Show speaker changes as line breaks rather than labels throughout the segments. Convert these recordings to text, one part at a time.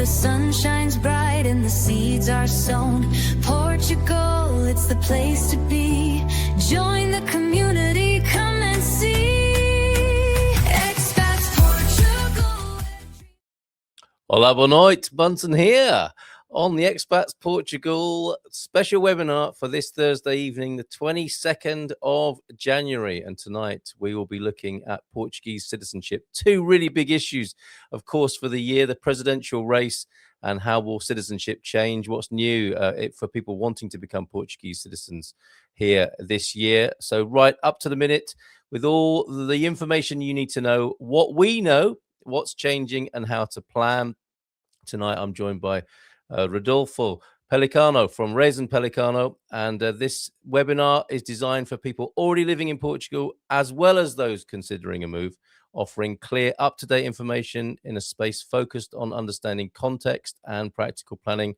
sun shines bright and the seeds are sown. Portugal, it's the place to be. Join the community, come and see. Expats Portugal.
Olá, boa noite. Munson here on the Expats Portugal special webinar for this Thursday evening, the 22nd of January. And tonight we will be looking at Portuguese citizenship. Two really big issues, of course, for the year, the presidential race and how will citizenship change, what's new for people wanting to become Portuguese citizens here this year. So right up to the minute with all the information you need to know, what we know, what's changing and how to plan. Tonight I'm joined by Rodolfo Pellicano from Residency Pellicano, and this webinar is designed for people already living in Portugal as well as those considering a move, offering clear, up-to-date information in a space focused on understanding context and practical planning.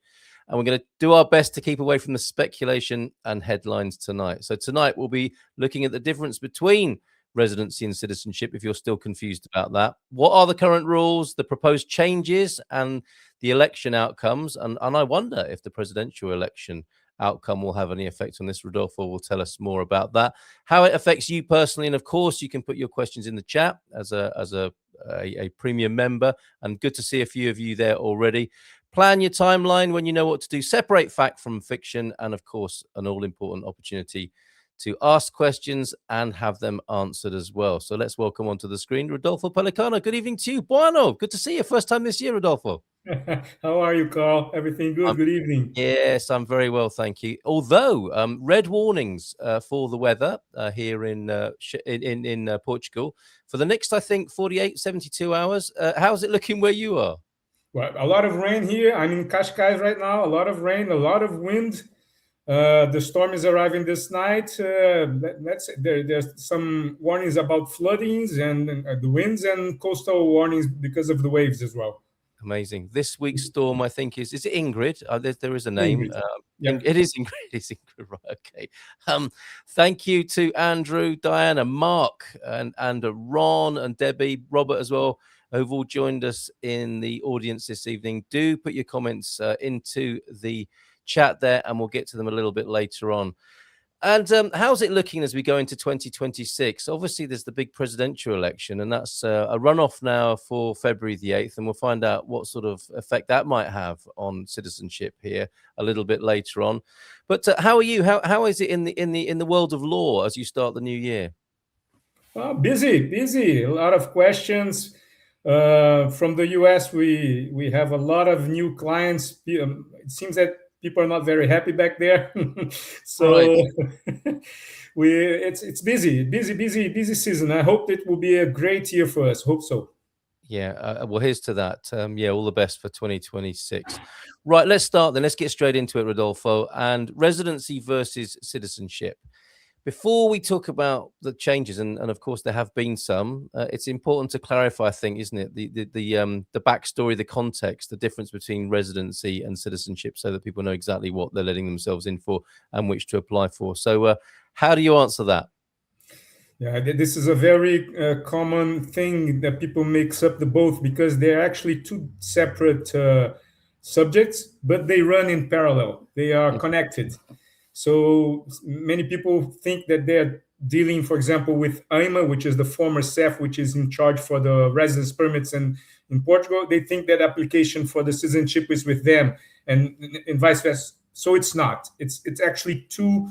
And we're going to do our best to keep away from the speculation and headlines tonight. So tonight we'll be looking at the difference between residency and citizenship, if you're still confused about that. What are the current rules, the proposed changes, and the election outcomes? And I wonder if the presidential election outcome will have any effect on this. Rodolfo will tell us more about that, how it affects you personally. And of course, you can put your questions in the chat as a premium member. And good to see a few of you there already. Plan your timeline when you know what to do. Separate fact from fiction. And of course, an all-important opportunity to ask questions and have them answered as well. So let's welcome onto the screen Rodolfo Pellicano. Good evening to you. Bueno, good to see you. First time this year, Rodolfo.
How are you, Carl? Everything good? Good evening.
Yes, I'm very well, thank you. Although red warnings for the weather here in Portugal for the next, I think, 48, 72 hours. How's it looking where you are?
Well, a lot of rain here. I'm in Cascais right now. A lot of rain, a lot of wind. The storm is arriving this night. There's some warnings about floodings and the winds, and coastal warnings because of the waves as well.
Amazing. This week's storm, I think, is it Ingrid? There is a name.
Yep.
It is Ingrid. It's Ingrid, right? Okay. Thank you to Andrew, Diana, Mark, and Ron and Debbie, Robert as well, who've all joined us in the audience this evening. Do put your comments into the chat there, and we'll get to them a little bit later on. And how's it looking as we go into 2026? Obviously, there's the big presidential election, and that's a runoff now for February the 8th, and we'll find out what sort of effect that might have on citizenship here a little bit later on. But how are you? How is it in the world of law as you start the new year?
Busy. A lot of questions from the US. We have a lot of new clients. It seems that people are not very happy back there. So
right.
It's busy season. I hope it will be a great year for us. Hope so.
Yeah, well, here's to that. Yeah, all the best for 2026. Right, let's start then. Let's get straight into it, Rodolfo. And residency versus citizenship. Before we talk about the changes, and of course there have been some, it's important to clarify, I think, isn't it, the backstory, the context, the difference between residency and citizenship, so that people know exactly what they're letting themselves in for and which to apply for. So how do you answer that?
Yeah, this is a very common thing that people mix up the both, because they're actually two separate subjects, but they run in parallel. They are connected. So many people think that they're dealing, for example, with AIMA, which is the former CEF, which is in charge for the residence permits in Portugal. They think that application for the citizenship is with them, and vice versa. So it's not. It's actually two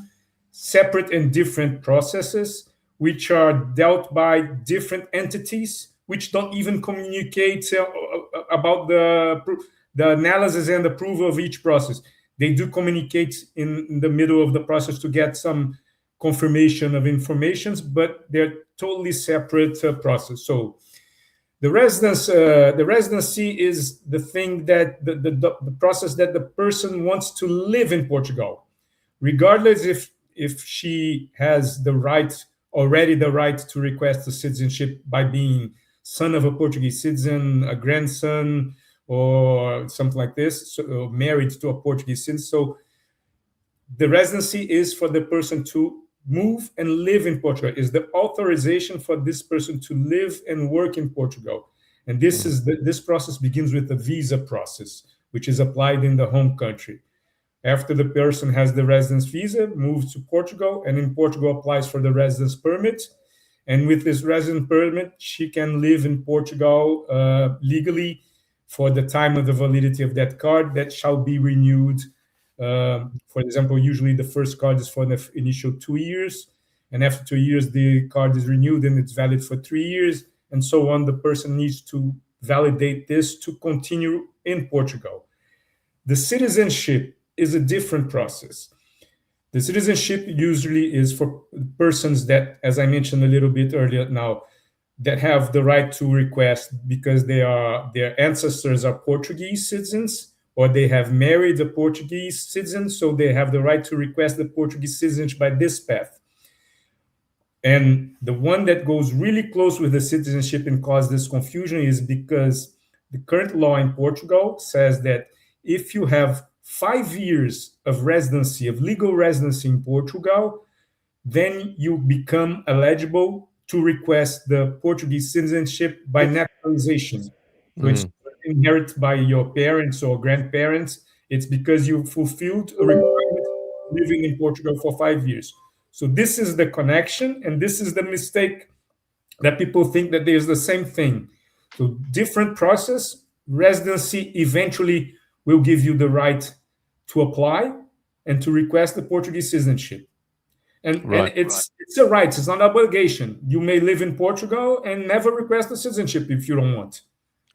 separate and different processes, which are dealt by different entities, which don't even communicate about the analysis and approval of each process. They do communicate in the middle of the process to get some confirmation of informations, but they're totally separate process. So the residency is the thing that the process that the person wants to live in Portugal, regardless if she has already the right to request a citizenship by being son of a Portuguese citizen, a grandson, or something like this, so married to a Portuguese citizen. So the residency is for the person to move and live in Portugal, is the authorization for this person to live and work in Portugal. And this process begins with the visa process, which is applied in the home country. After the person has the residence visa, moves to Portugal, and in Portugal applies for the residence permit. And with this residence permit, she can live in Portugal legally for the time of the validity of that card that shall be renewed. For example, usually the first card is for the initial 2 years. And after 2 years, the card is renewed and it's valid for 3 years. And so on. The person needs to validate this to continue in Portugal. The citizenship is a different process. The citizenship usually is for persons that, as I mentioned a little bit earlier now, that have the right to request because their ancestors are Portuguese citizens, or they have married a Portuguese citizen, so they have the right to request the Portuguese citizenship by this path. And the one that goes really close with the citizenship and causes this confusion is because the current law in Portugal says that if you have 5 years of residency, of legal residency in Portugal, then you become eligible to request the Portuguese citizenship by naturalization. So it's inherited by your parents or grandparents. It's because you fulfilled a requirement living in Portugal for 5 years. So this is the connection, and this is the mistake that people think that there's the same thing. So different process. Residency eventually will give you the right to apply and to request the Portuguese citizenship. And it's a right, it's not an obligation. You may live in Portugal and never request the citizenship if you don't want.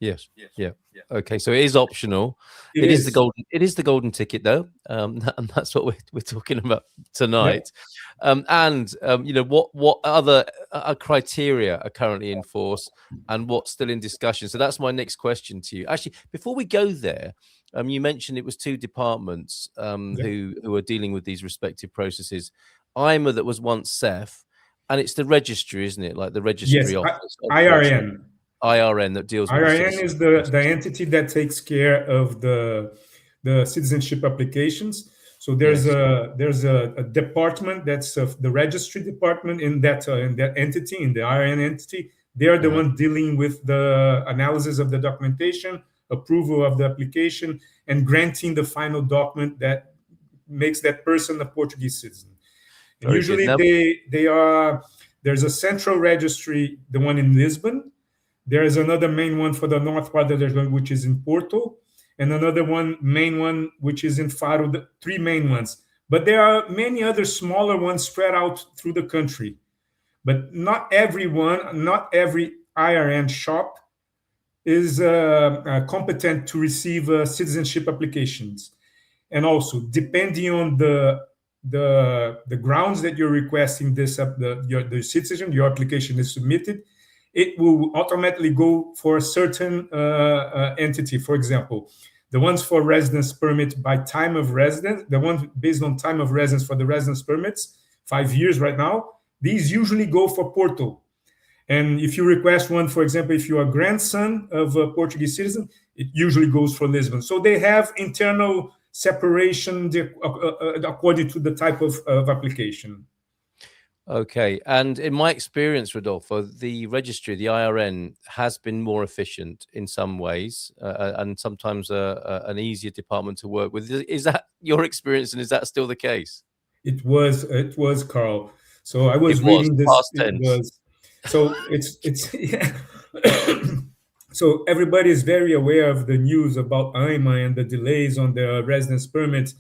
Yes. Yeah. Okay. So it is optional. It is the golden ticket, though, and that's what we're talking about tonight. Yep. What other criteria are currently in force, and what's still in discussion? So that's my next question to you. Actually, before we go there, you mentioned it was 2 departments who are dealing with these respective processes. AIMA, that was once CEF, and it's the registry, isn't it? Like the registry office. IRN that deals with
IRN is the entity that takes care of the citizenship applications. So there's a department that's the registry department in that entity, in the IRN entity. They're the one dealing with the analysis of the documentation, approval of the application, and granting the final document that makes that person a Portuguese citizen. And usually there's a central registry, the one in Lisbon. There is another main one for the north part of the island, which is in Porto, and another main one, which is in Faro, the 3 main ones. But there are many other smaller ones spread out through the country. But not every IRN shop is competent to receive citizenship applications. And also, depending on the grounds that you're requesting the citizen, your application is submitted, it will automatically go for a certain entity. For example, the ones for residence permit by time of residence, the ones based on time of residence for the residence permits, 5 years right now, these usually go for Porto. And if you request one, for example, if you are a grandson of a Portuguese citizen, it usually goes for Lisbon. So they have internal separation according to the type of application.
Okay. And in my experience, Rodolfo, the registry, the IRN, has been more efficient in some ways, and sometimes an easier department to work with. Is that your experience, and is that still the case?
It was, Carl. So I was reading this.
Past tense.
So it's yeah. So everybody is very aware of the news about AIMA and the delays on the residence permits,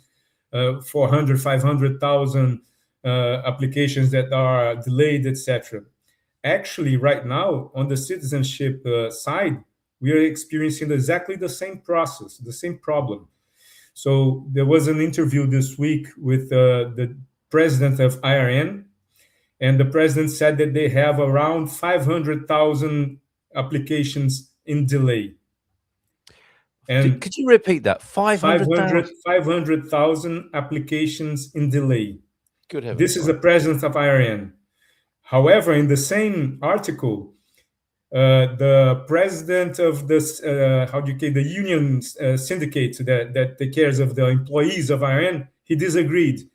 400, 500,000 applications that are delayed, etc. Actually, right now, on the citizenship side, we are experiencing exactly the same process, the same problem. So there was an interview this week with the president of IRN, and the president said that they have around 500,000 applications in delay.
And could you repeat that?
500,000 applications in delay.
Good heavens.
This is the president of IRN. However, in the same article, the president of this, the union syndicate that takes care of the employees of IRN, he disagreed.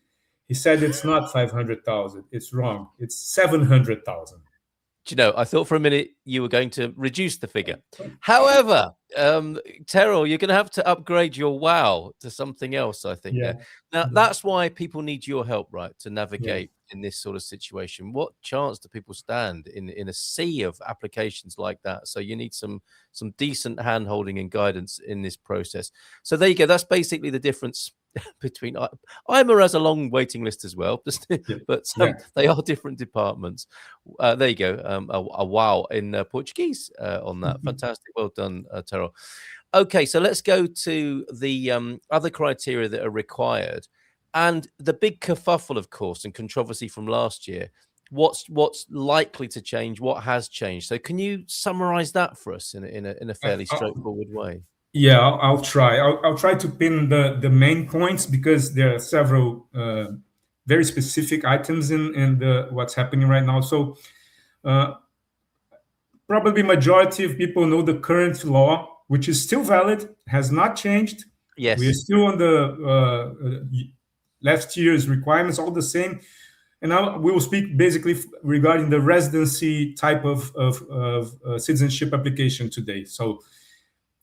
He said it's not 500,000. It's wrong. It's 700,000.
Do you know, I thought for a minute you were going to reduce the figure. However, Terrell, you're going to have to upgrade your wow to something else, I think.
Yeah.
There. Now, that's why people need your help, right, to navigate
Yeah.
in this sort of situation. What chance do people stand in a sea of applications like that? So you need some decent hand holding and guidance in this process. So there you go. That's basically the difference between AIMA has a long waiting list as well, but
Yeah.
they are different departments. There you go. A wow in Portuguese on that. Fantastic. Well done, Terrell. Okay, so let's go to the other criteria that are required, and the big kerfuffle, of course, and controversy from last year. What's likely to change? What has changed? So, can you summarize that for us in a fairly straightforward way?
Yeah, I'll try. I'll try to pin the main points, because there are several very specific items in the what's happening right now. So probably majority of people know the current law, which is still valid, has not changed.
Yes.
We are still on the last year's requirements, all the same. And now we will speak basically regarding the residency type of citizenship application today. So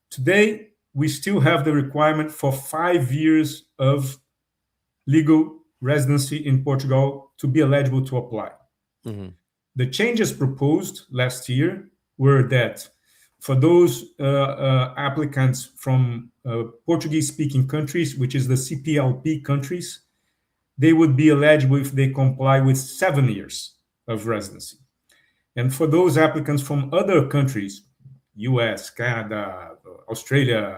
today, we still have the requirement for 5 years of legal residency in Portugal to be eligible to apply.
Mm-hmm.
The changes proposed last year were that for those applicants from Portuguese-speaking countries, which is the CPLP countries, they would be eligible if they comply with 7 years of residency. And for those applicants from other countries, US, Canada, Australia,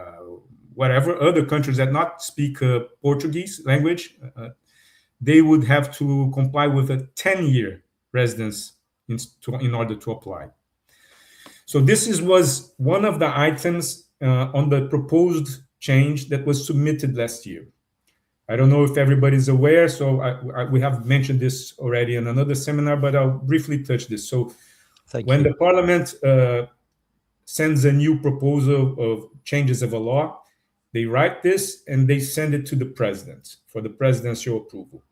whatever, other countries that not speak Portuguese language, they would have to comply with a 10-year residence in order to apply. So this was one of the items on the proposed change that was submitted last year. I don't know if everybody's aware, so we have mentioned this already in another seminar, but I'll briefly touch this. So when the Parliament sends a new proposal of changes of a law, they write this and they send it to the President for the presidential approval.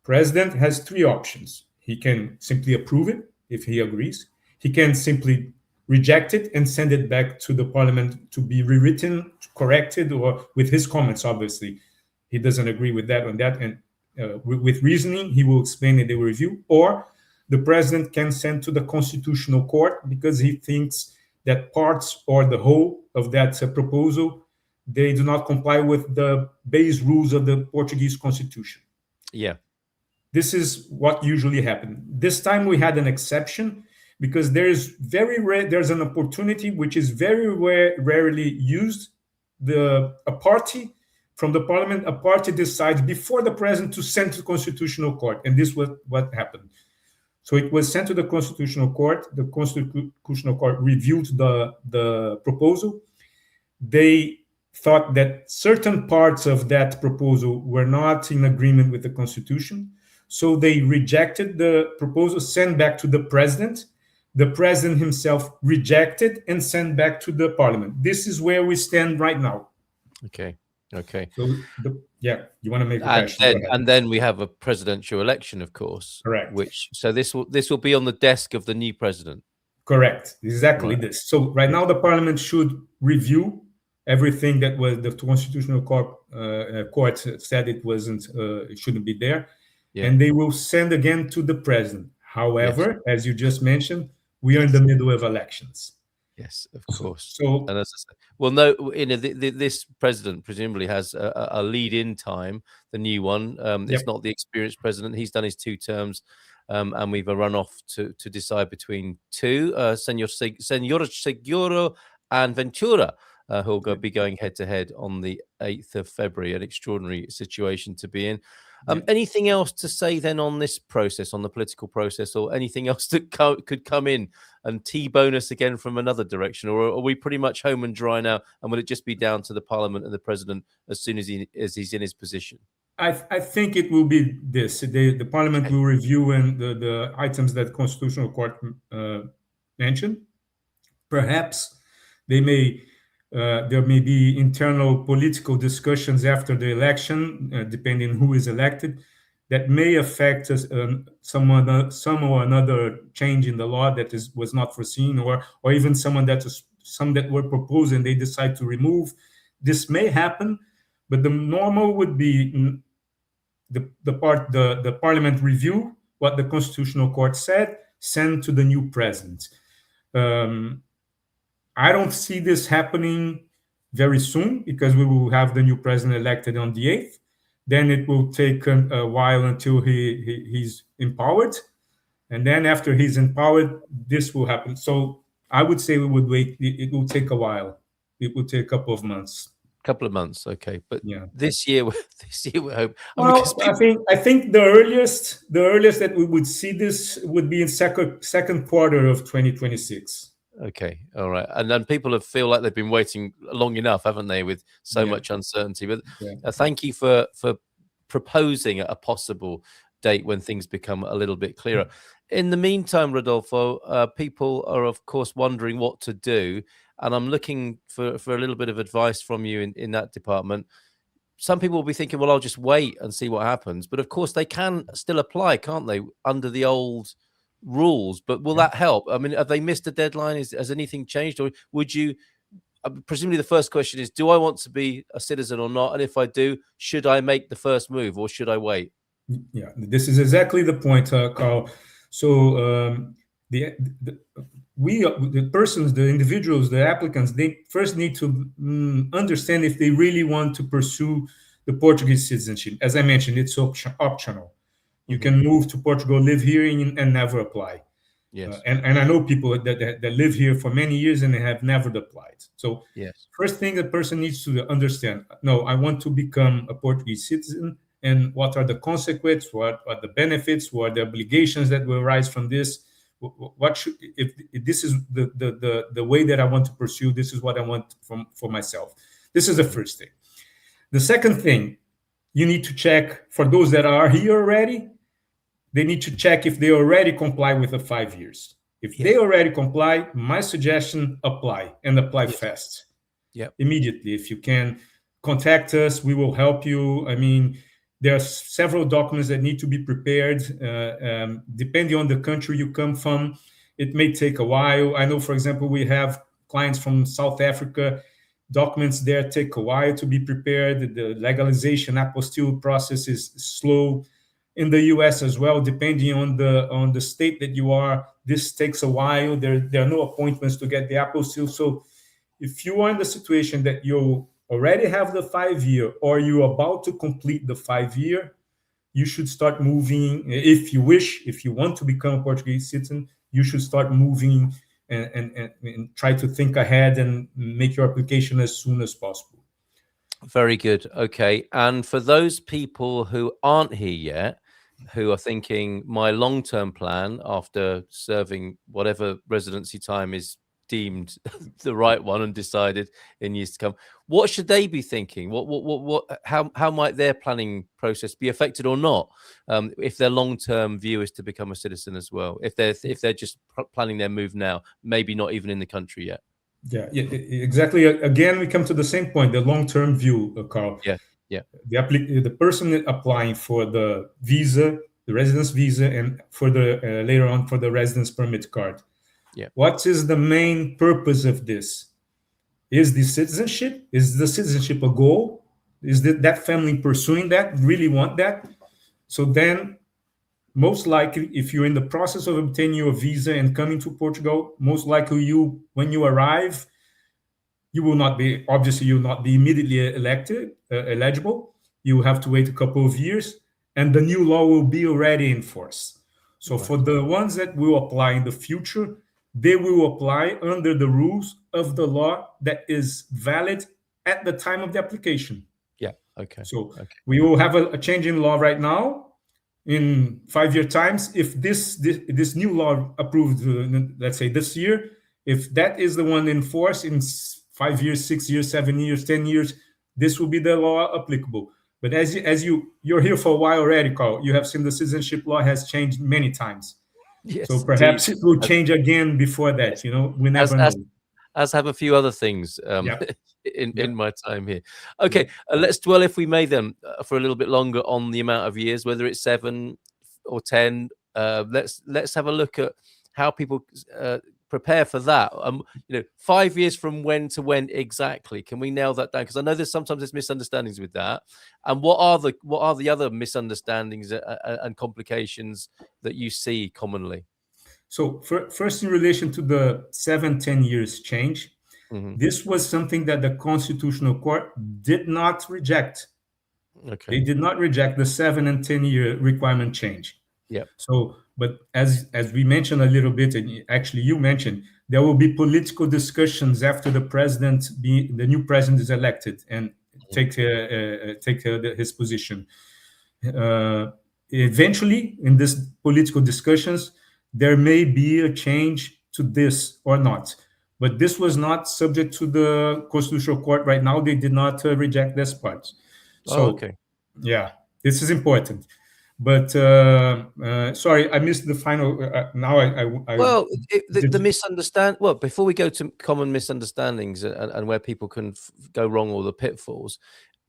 President has 3 options. He can simply approve it if he agrees. He can simply reject it and send it back to the Parliament to be rewritten, corrected, or with his comments, obviously. He doesn't agree with that on that, and with reasoning, he will explain it, they will review. Or the President can send to the Constitutional Court because he thinks that parts or the whole of that proposal, they do not comply with the base rules of the Portuguese Constitution.
Yeah.
This is what usually happens. This time we had an exception because there's an opportunity which is very rarely used. A party from the Parliament, a party decides before the President to send to the Constitutional Court, and this was what happened. So it was sent to the Constitutional Court. The Constitutional Court reviewed the proposal. They thought that certain parts of that proposal were not in agreement with the Constitution. So they rejected the proposal, sent back to the President. The President himself rejected and sent back to the Parliament. This is where we stand right now.
Okay.
So, you want to make a question?
And then we have a presidential election, of course.
Correct.
So this will be on the desk of the new president. Correct.
Exactly right. This. So right now the Parliament should review everything that was the Constitutional Court said it shouldn't be there, and they will send again to the President. However, as you just mentioned, we are in the middle of elections.
Yes, of course.
So,
and as I say, well, no, this president presumably has a lead-in time. The new one, it's not the experienced president. He's done his 2 terms, and we've a runoff to decide between 2, Senor Seguro and Ventura, who will be going head-to-head on the 8th of February. An extraordinary situation to be in. Anything else to say then on this process, on the political process, or anything else that could come in and T-bone us again from another direction? Or are we pretty much home and dry now? And will it just be down to the Parliament and the President as soon as he's in his position?
I think it will be this. The Parliament will review and the items that Constitutional Court mentioned. Perhaps there may be internal political discussions after the election, depending who is elected. that may affect us, some or another change in the law that was not foreseen, or even some that were proposed and they decide to remove. This may happen, but the normal would be the parliament review what the Constitutional Court said, send to the new president. I don't see this happening very soon because we will have the new president elected on the 8th. Then it will take a while until he's empowered. And then after he's empowered, this will happen. So I would say we would wait. It will take a while. It will take a couple of months.
Couple of months, okay. But
yeah,
this year we hope.
Well, I think the earliest that we would see this would be in second quarter of 2026.
Okay, all right. And then people feel like they've been waiting long enough, haven't they, with so much uncertainty. But thank you for proposing a possible date when things become a little bit clearer. In the meantime, Rodolfo, people are, of course, wondering what to do. And I'm looking for a little bit of advice from you in that department. Some people will be thinking, well, I'll just wait and see what happens. But of course, they can still apply, can't they, under the old rules? But will that help? I mean, have they missed a deadline? Has anything changed? Or would you, presumably the first question is, do I want to be a citizen or not? And if I do, should I make the first move or should I wait?
Yeah, this is exactly the point, Carl. So the persons, the individuals, the applicants, they first need to understand if they really want to pursue the Portuguese citizenship. As I mentioned, it's optional. You can move to Portugal, live here, and never apply.
Yes.
And I know people that live here for many years and they have never applied. So first thing the person needs to understand, no, I want to become a Portuguese citizen, and what are the consequences, what are the benefits, what are the obligations that will arise from this? What should, if this is the way that I want to pursue, this is what I want for myself. This is the first thing. The second thing, you need to check for those that are here already. They need to check if they already comply with the 5 years. If they already comply, my suggestion, apply and apply fast. Immediately. If you can, contact us, we will help you. I mean, there are several documents that need to be prepared. Depending on the country you come from, it may take a while. I know, for example, we have clients from South Africa. Documents there take a while to be prepared. The legalization apostille process is slow. In the US as well, depending on the state that you are, this takes a while. There are no appointments to get the apostille. So if you are in the situation that you already have the 5 year or you're about to complete the 5 year, you should start moving. If you wish, if you want to become a Portuguese citizen, you should start moving and try to think ahead and make your application as soon as possible.
Very good. Okay. And for those people who aren't here yet, who are thinking my long-term plan after serving whatever residency time is deemed the right one and decided in years to come, what should they be thinking? How might their planning process be affected or not if their long-term view is to become a citizen as well? If they're just planning their move now, maybe not even in the country yet.
Yeah, exactly. Again, we come to the same point: the long-term view, Carl.
Yeah.
The person applying for the visa, the residence visa, and for the later on for the residence permit card.
Yeah.
What is the main purpose of this? Is the citizenship? Is the citizenship a goal? Is that family pursuing that? Really want that? So then, most likely, if you're in the process of obtaining your visa and coming to Portugal, most likely when you arrive, you will not be immediately eligible. You have to wait a couple of years, and the new law will be already in force. So for the ones that will apply in the future, they will apply under the rules of the law that is valid at the time of the application.
Yeah. Okay.
So we will have a change in law right now. In 5 year times, if this new law approved, let's say this year, if that is the one in force in 5 years, 6 years, 7 years, 10 years, this will be the law applicable. But as you're here for a while already, Carl, you have seen the citizenship law has changed many times.
Yes,
so perhaps it will change again before that. We never know.
as have a few other things
Yeah.
in my time here. Okay, let's dwell, if we may, then for a little bit longer on the amount of years, whether it's 7 or 10. Let's have a look at how people prepare for that. 5 years from when to when exactly? Can we nail that down? Because I know there's misunderstandings with that. And what are the other misunderstandings and complications that you see commonly?
So first, in relation to the 7-10 years change, this was something that the Constitutional Court did not reject.
Okay.
They did not reject the 7 and 10-year requirement change.
Yeah.
So, but as we mentioned a little bit, and actually you mentioned, there will be political discussions after the new president is elected and take his position. Eventually, in these political discussions, there may be a change to this or not. But this was not subject to the Constitutional Court right now. They did not reject this part. So,
okay.
Yeah, this is important. But sorry, I missed the final. Now
Well, the misunderstand. Well, before we go to common misunderstandings and where people can go wrong, or the pitfalls,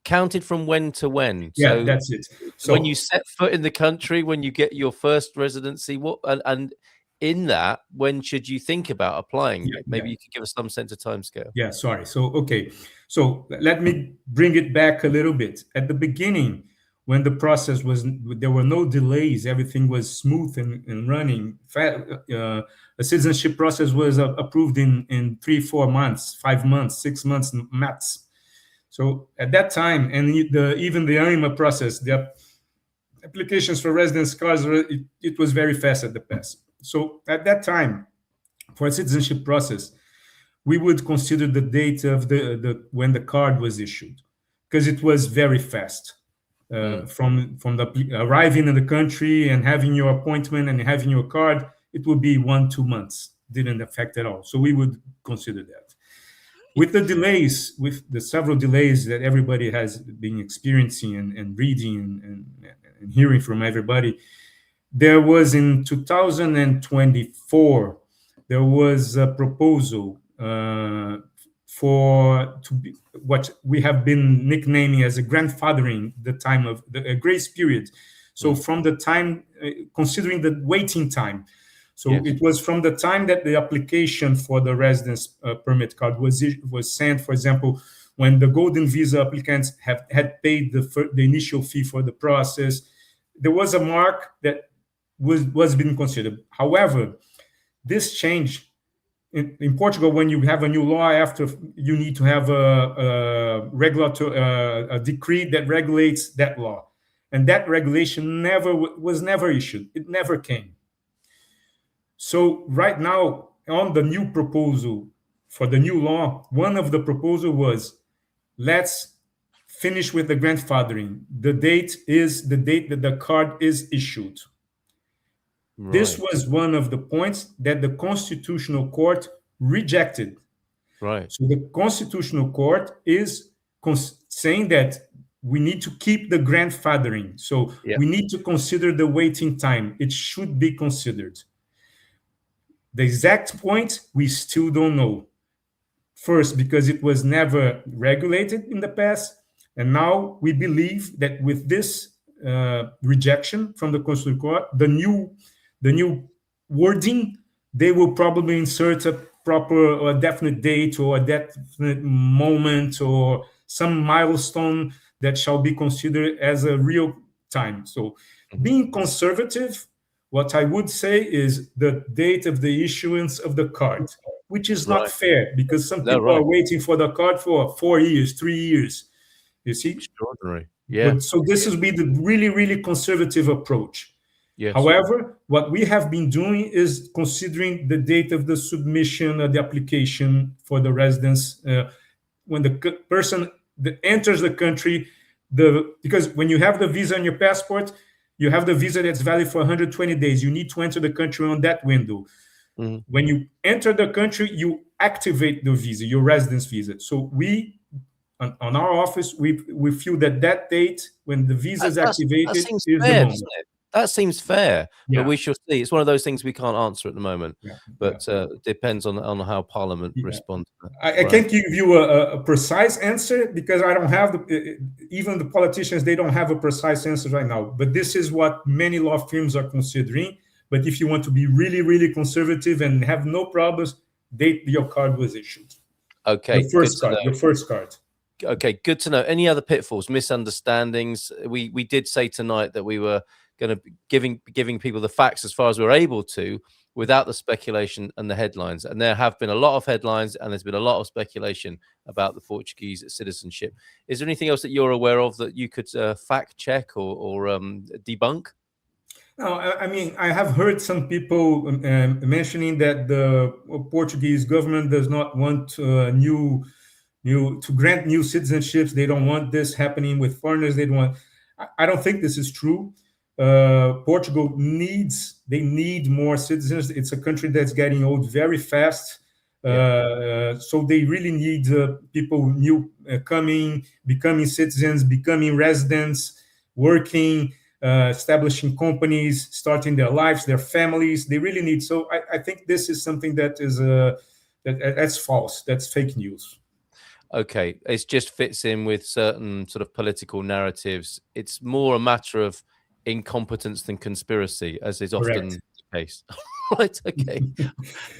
counted from when to when?
Yeah,
so
that's it. So
when you set foot in the country, when you get your first residency, what and in that, when should you think about applying? Maybe you could give us some sense of timescale.
Yeah, sorry. So okay, so let me bring it back a little bit. At the beginning, when the process there were no delays, everything was smooth and running. A citizenship process was approved in 3-4 months, 5 months, 6 months max. So at that time, and even the AIMA process, the applications for residence cards, it was very fast at the past. So at that time, for a citizenship process, we would consider the date of when the card was issued, because it was very fast. From the arriving in the country and having your appointment and having your card, it would be 1-2 months. Didn't affect at all. So we would consider that. With the delays, with the several delays that everybody has been experiencing and reading and hearing from everybody, there was in 2024, there was a proposal what we have been nicknaming as a grandfathering, the time of a grace period. So from the time, considering the waiting time, so it was from the time that the application for the residence permit card was sent. For example, when the golden visa applicants had paid the initial fee for the process, there was a mark that was being considered. However, this change in Portugal, when you have a new law, after you need to have a decree that regulates that law, and that regulation was never issued. It never came. So right now, on the new proposal for the new law, one of the proposal was, let's finish with the grandfathering. The date is the date that the card is issued. Right. This was one of the points that the Constitutional Court rejected.
Right.
So the Constitutional Court is saying that we need to keep the grandfathering. So we need to consider the waiting time. It should be considered. The exact point, we still don't know. First, because it was never regulated in the past. And now we believe that with this rejection from the Constitutional Court, the new wording, they will probably insert a proper or a definite date or a definite moment or some milestone that shall be considered as a real time. So being conservative, what I would say is the date of the issuance of the card, which is not fair, because some people are waiting for the card for 4 years, 3 years. You see?
Extraordinary. Yeah.
But, so this would be the really, really conservative approach.
Yes.
However, what we have been doing is considering the date of the submission of the application for the residence when the person enters the country. Because when you have the visa on your passport, you have the visa that's valid for 120 days. You need to enter the country on that window. When you enter the country, you activate the visa, your residence visa. So we, on our office, we feel that date when the visa is activated is the moment.
That seems fair,
Yeah.
but we shall see. It's one of those things we can't answer at the moment,
Yeah.
but depends on how Parliament
Yeah.
responds.
I can't give you a precise answer because I don't have even the politicians, they don't have a precise answer right now. But this is what many law firms are considering. But if you want to be really, really conservative and have no problems, date your card was issued.
Okay,
Your first card.
Okay, good to know. Any other pitfalls, misunderstandings? We did say tonight that we were going to be giving people the facts as far as we're able to, without the speculation and the headlines. And there have been a lot of headlines, and there's been a lot of speculation about the Portuguese citizenship. Is there anything else that you're aware of that you could fact check or debunk?
No, I mean, I have heard some people mentioning that the Portuguese government does not want to grant new citizenships. They don't want this happening with foreigners. They don't want. I don't think this is true. Portugal need more citizens. It's a country that's getting old very fast. So they really need people new becoming citizens, becoming residents, working, establishing companies, starting their lives, their families. They really need. So I think this is something that is that's false. That's fake news.
Okay, it just fits in with certain sort of political narratives. It's more a matter of incompetence than conspiracy, as is often the case. Right? Okay.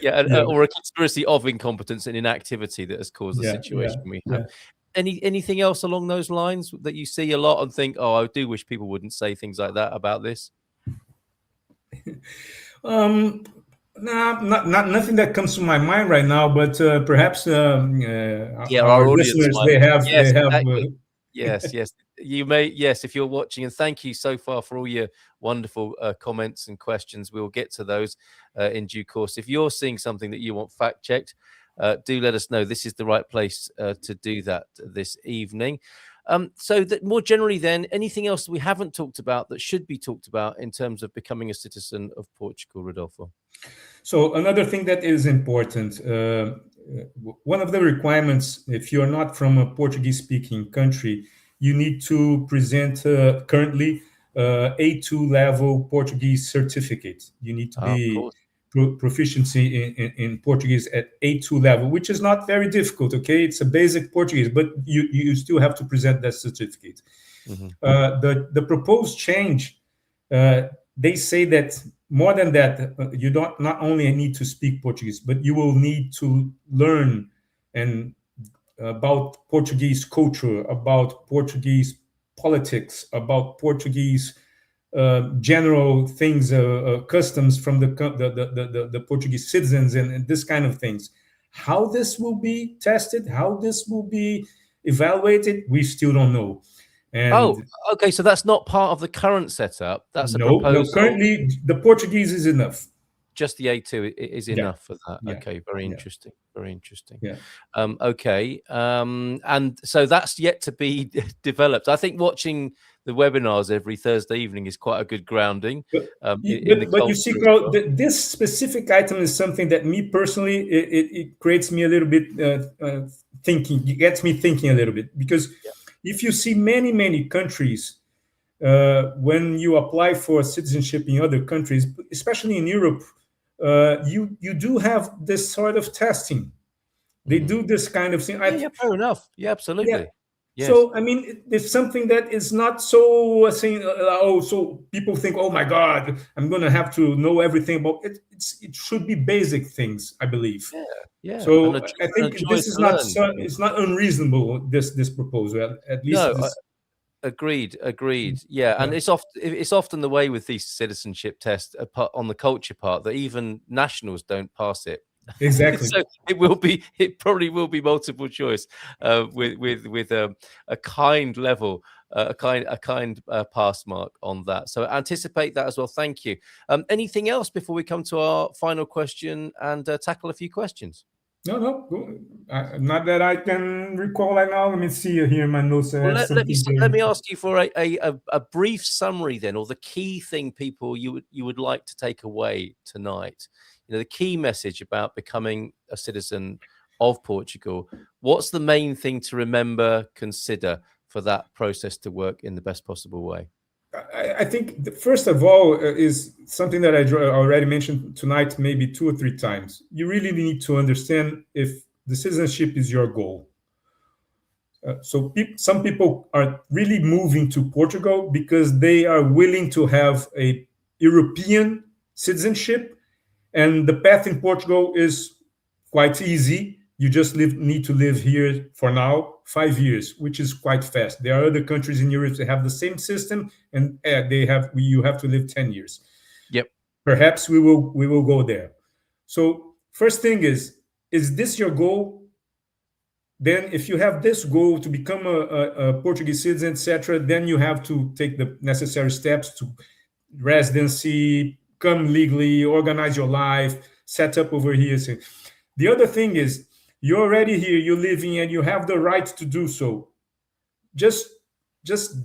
Yeah, or a conspiracy of incompetence and inactivity that has caused the situation we have. Anything else along those lines that you see a lot and think, oh, I do wish people wouldn't say things like that about this?
No, nothing that comes to my mind right now. But perhaps our listeners they have.
Exactly. Yes. You may. Yes, if you're watching, and thank you so far for all your wonderful comments and questions. We'll get to those in due course. If you're seeing something that you want fact checked, do let us know. This is the right place to do that this evening. So that more generally, then, anything else that we haven't talked about that should be talked about in terms of becoming a citizen of Portugal, Rodolfo?
So another thing that is important, one of the requirements, if you're not from a Portuguese-speaking country, you need to present currently A2 level Portuguese certificate. You need to be proficiency in Portuguese at A2 level, which is not very difficult. Okay, it's a basic Portuguese, but you still have to present that certificate. The proposed change, they say that more than that, you not only need to speak Portuguese, but you will need to learn about Portuguese culture, about Portuguese politics, about Portuguese general things, customs from the Portuguese citizens, and this kind of things. How this will be tested, how this will be evaluated, we still don't know. And
okay. So that's not part of the current setup. That's a proposal.
No, currently the Portuguese is enough.
Just the A2 is enough for that. Okay, very interesting. Very interesting. Okay. And so that's yet to be developed. I think watching the webinars every Thursday evening is quite a good grounding.
But you see, Carl, this specific item is something that me personally, it creates me a little bit thinking. It gets me thinking a little bit, because if you see many countries, when you apply for citizenship in other countries, especially in Europe, you do have this sort of testing. They do this kind of thing.
Fair enough. Yeah, absolutely.
Yeah. Yes. So I mean, it's something that is not so saying. So people think, oh my God, I'm going to have to know everything about it. It should be basic things, I believe.
Yeah.
So I think this is not. It's not unreasonable. This proposal, at least.
No, agreed. Yeah, and it's often the way with these citizenship tests on the culture part that even nationals don't pass it.
Exactly.
So it probably will be multiple choice with a kind level, a kind pass mark on that. So anticipate that as well. Thank you. Anything else before we come to our final question and tackle a few questions?
No, not that I can recall right now. Let me see here in my notes.
Let me ask you for a brief summary then, or the key thing people you would like to take away tonight. The key message about becoming a citizen of Portugal. What's the main thing to remember, consider for that process to work in the best possible way?
I think first of all is something that I already mentioned tonight, maybe 2 or 3 times. You really need to understand if the citizenship is your goal. So some people are really moving to Portugal because they are willing to have a European citizenship, and the path in Portugal is quite easy. You just need to live here for now 5 years, which is quite fast. There are other countries in Europe that have the same system, and you have to live 10 years.
Yep.
Perhaps we will go there. So first thing is this your goal? Then if you have this goal to become a Portuguese citizen, etc., then you have to take the necessary steps to residency, come legally, organize your life, set up over here. So the other thing is, you're already here, you're living, and you have the right to do so. Just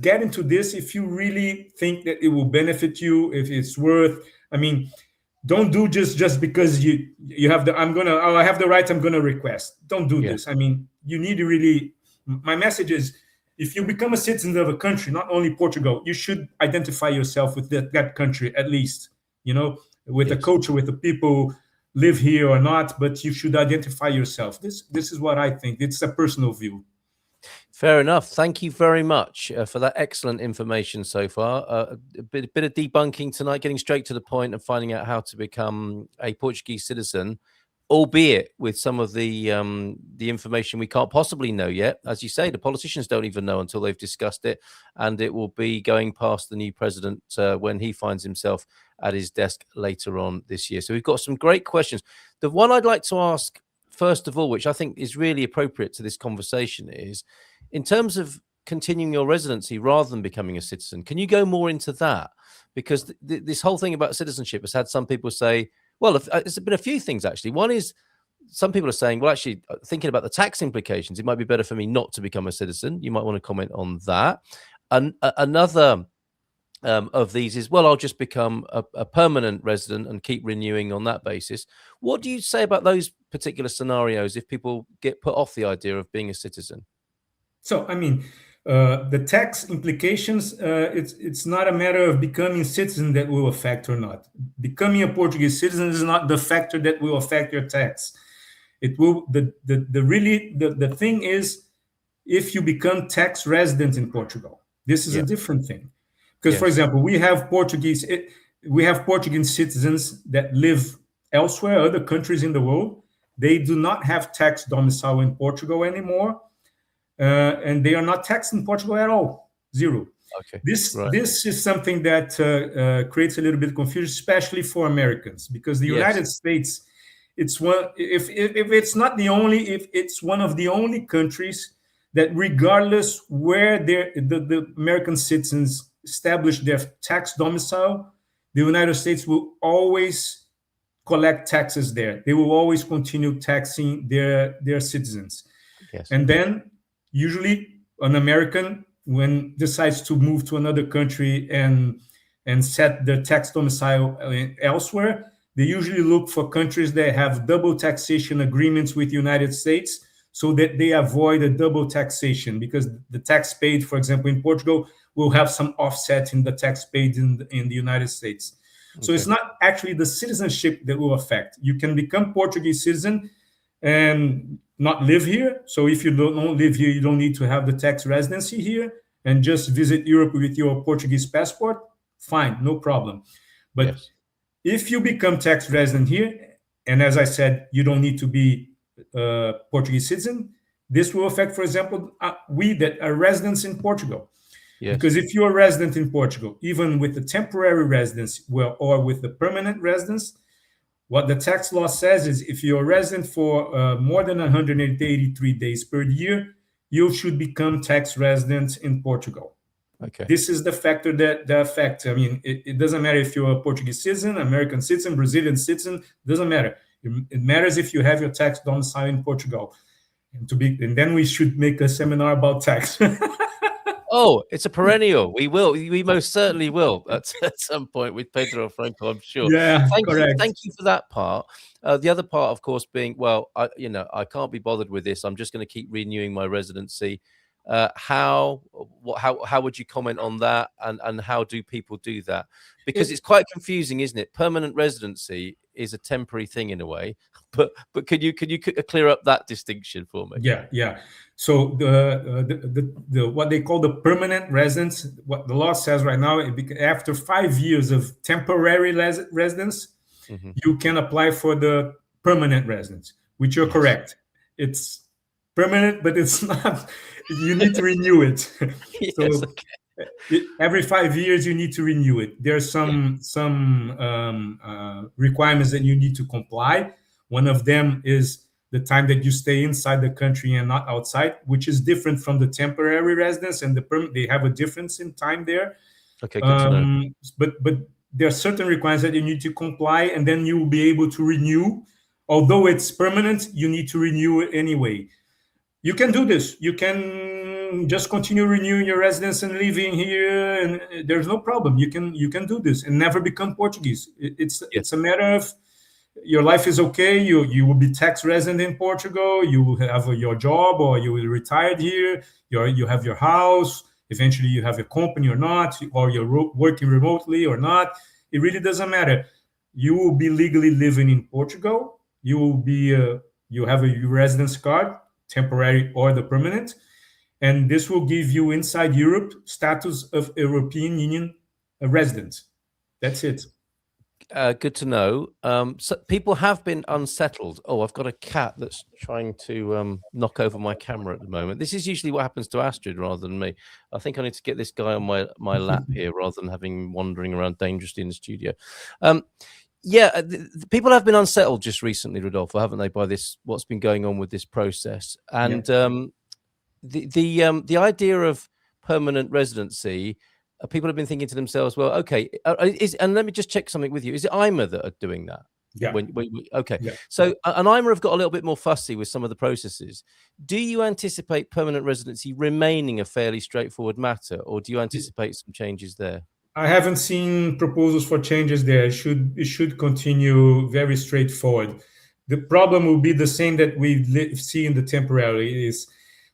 get into this if you really think that it will benefit you, if it's worth. I mean, don't do just because you have the I have the right, I'm gonna request. Don't do this. I mean, you need to really. My message is, if you become a citizen of a country, not only Portugal, you should identify yourself with that country at least. With the culture, with the people, live here or not, but you should identify yourself. This is what I think. It's a personal view.
Fair enough. Thank you very much for that excellent information so far. A bit of debunking tonight, getting straight to the point and finding out how to become a Portuguese citizen, albeit with some of the information we can't possibly know yet. As you say, the politicians don't even know until they've discussed it, and it will be going past the new president when he finds himself at his desk later on this year. So we've got some great questions. The one I'd like to ask, first of all, which I think is really appropriate to this conversation, is in terms of continuing your residency rather than becoming a citizen. Can you go more into that? Because this whole thing about citizenship has had some people say, well, there's been a few things, actually. One is some people are saying, well, actually, thinking about the tax implications, it might be better for me not to become a citizen. You might want to comment on that. And another of these is, well, I'll just become a permanent resident and keep renewing on that basis. What do you say about those particular scenarios if people get put off the idea of being a citizen?
So, I mean, the tax implications, it's not a matter of becoming a citizen that will affect or not. Becoming a Portuguese citizen is not the factor that will affect your tax. It will, the thing is, if you become tax resident in Portugal, this is a different thing. Because, for example, we have Portuguese citizens that live elsewhere, other countries in the world. They do not have tax domicile in Portugal anymore. And they are not taxed in Portugal at all, zero.
Okay.
This is something that creates a little bit of confusion, especially for Americans, because the United States, it's one. If it's not the only, if it's one of the only countries that, regardless where the American citizens establish their tax domicile, the United States will always collect taxes there. They will always continue taxing their citizens.
Yes.
And then, usually, an American, when decides to move to another country and set their tax domicile elsewhere, they usually look for countries that have double taxation agreements with the United States, so that they avoid a double taxation, because the tax paid, for example, in Portugal, will have some offset in the tax paid in the United States. Okay. So it's not actually the citizenship that will affect. You can become Portuguese citizen and not live here. So if you don't live here, you don't need to have the tax residency here and just visit Europe with your Portuguese passport. Fine, no problem. But if you become tax resident here, and as I said, you don't need to be a Portuguese citizen, this will affect, for example, we that are residents in Portugal. Yes. Because if you're a resident in Portugal, even with the temporary residence or with the permanent residence, what the tax law says is, if you're a resident for more than 183 days per year, you should become tax resident in Portugal. Okay. This is the factor that affects. I mean, it doesn't matter if you're a Portuguese citizen, American citizen, Brazilian citizen, doesn't matter. It matters if you have your tax domicile in Portugal. And then we should make a seminar about tax.
Oh, it's a perennial. We most certainly will at some point with Pedro Franco, I'm sure.
Yeah, correct.
Thank you for that part. The other part, of course, being, well, I can't be bothered with this. I'm just going to keep renewing my residency. How would you comment on that, and how do people do that? Because it's quite confusing, isn't it? Permanent residency is a temporary thing in a way, but could you clear up that distinction for me?
Yeah. So the what they call the permanent residence, what the law says right now, after 5 years of temporary residence, you can apply for the permanent residence, which you're correct. It's permanent, but it's not. You need to renew it. So every 5 years you need to renew it. There are some requirements that you need to comply. One of them is the time that you stay inside the country and not outside, which is different from the temporary residence and the permanent. They have a difference in time there.
Okay, good to know.
But there are certain requirements that you need to comply, and then you will be able to renew. Although it's permanent, you need to renew it anyway. You can do this. You can just continue renewing your residence and living here, and there's no problem. You can do this and never become Portuguese. It's a matter of your life is okay. You will be tax resident in Portugal. You will have your job, or you will retire here. You have your house. Eventually, you have a company or not, or you're working remotely or not. It really doesn't matter. You will be legally living in Portugal. You will be you have a residence card, temporary or the permanent, and this will give you inside Europe status of European Union resident. That's it.
Good to know. So people have been unsettled. Oh, I've got a cat that's trying to knock over my camera at the moment. This is usually what happens to Astrid rather than me. I think I need to get this guy on my lap here rather than having him wandering around dangerously in the studio. People have been unsettled just recently, Rodolfo, haven't they, by what's been going on with this process? And the idea of permanent residency, people have been thinking to themselves, well, okay, and let me just check something with you. Is it AIMA that are doing that?
Yeah.
Okay. Yeah. So, and AIMA have got a little bit more fussy with some of the processes. Do you anticipate permanent residency remaining a fairly straightforward matter, or do you anticipate some changes there?
I haven't seen proposals for changes there. It should continue very straightforward. The problem will be the same that we see in the temporary. Is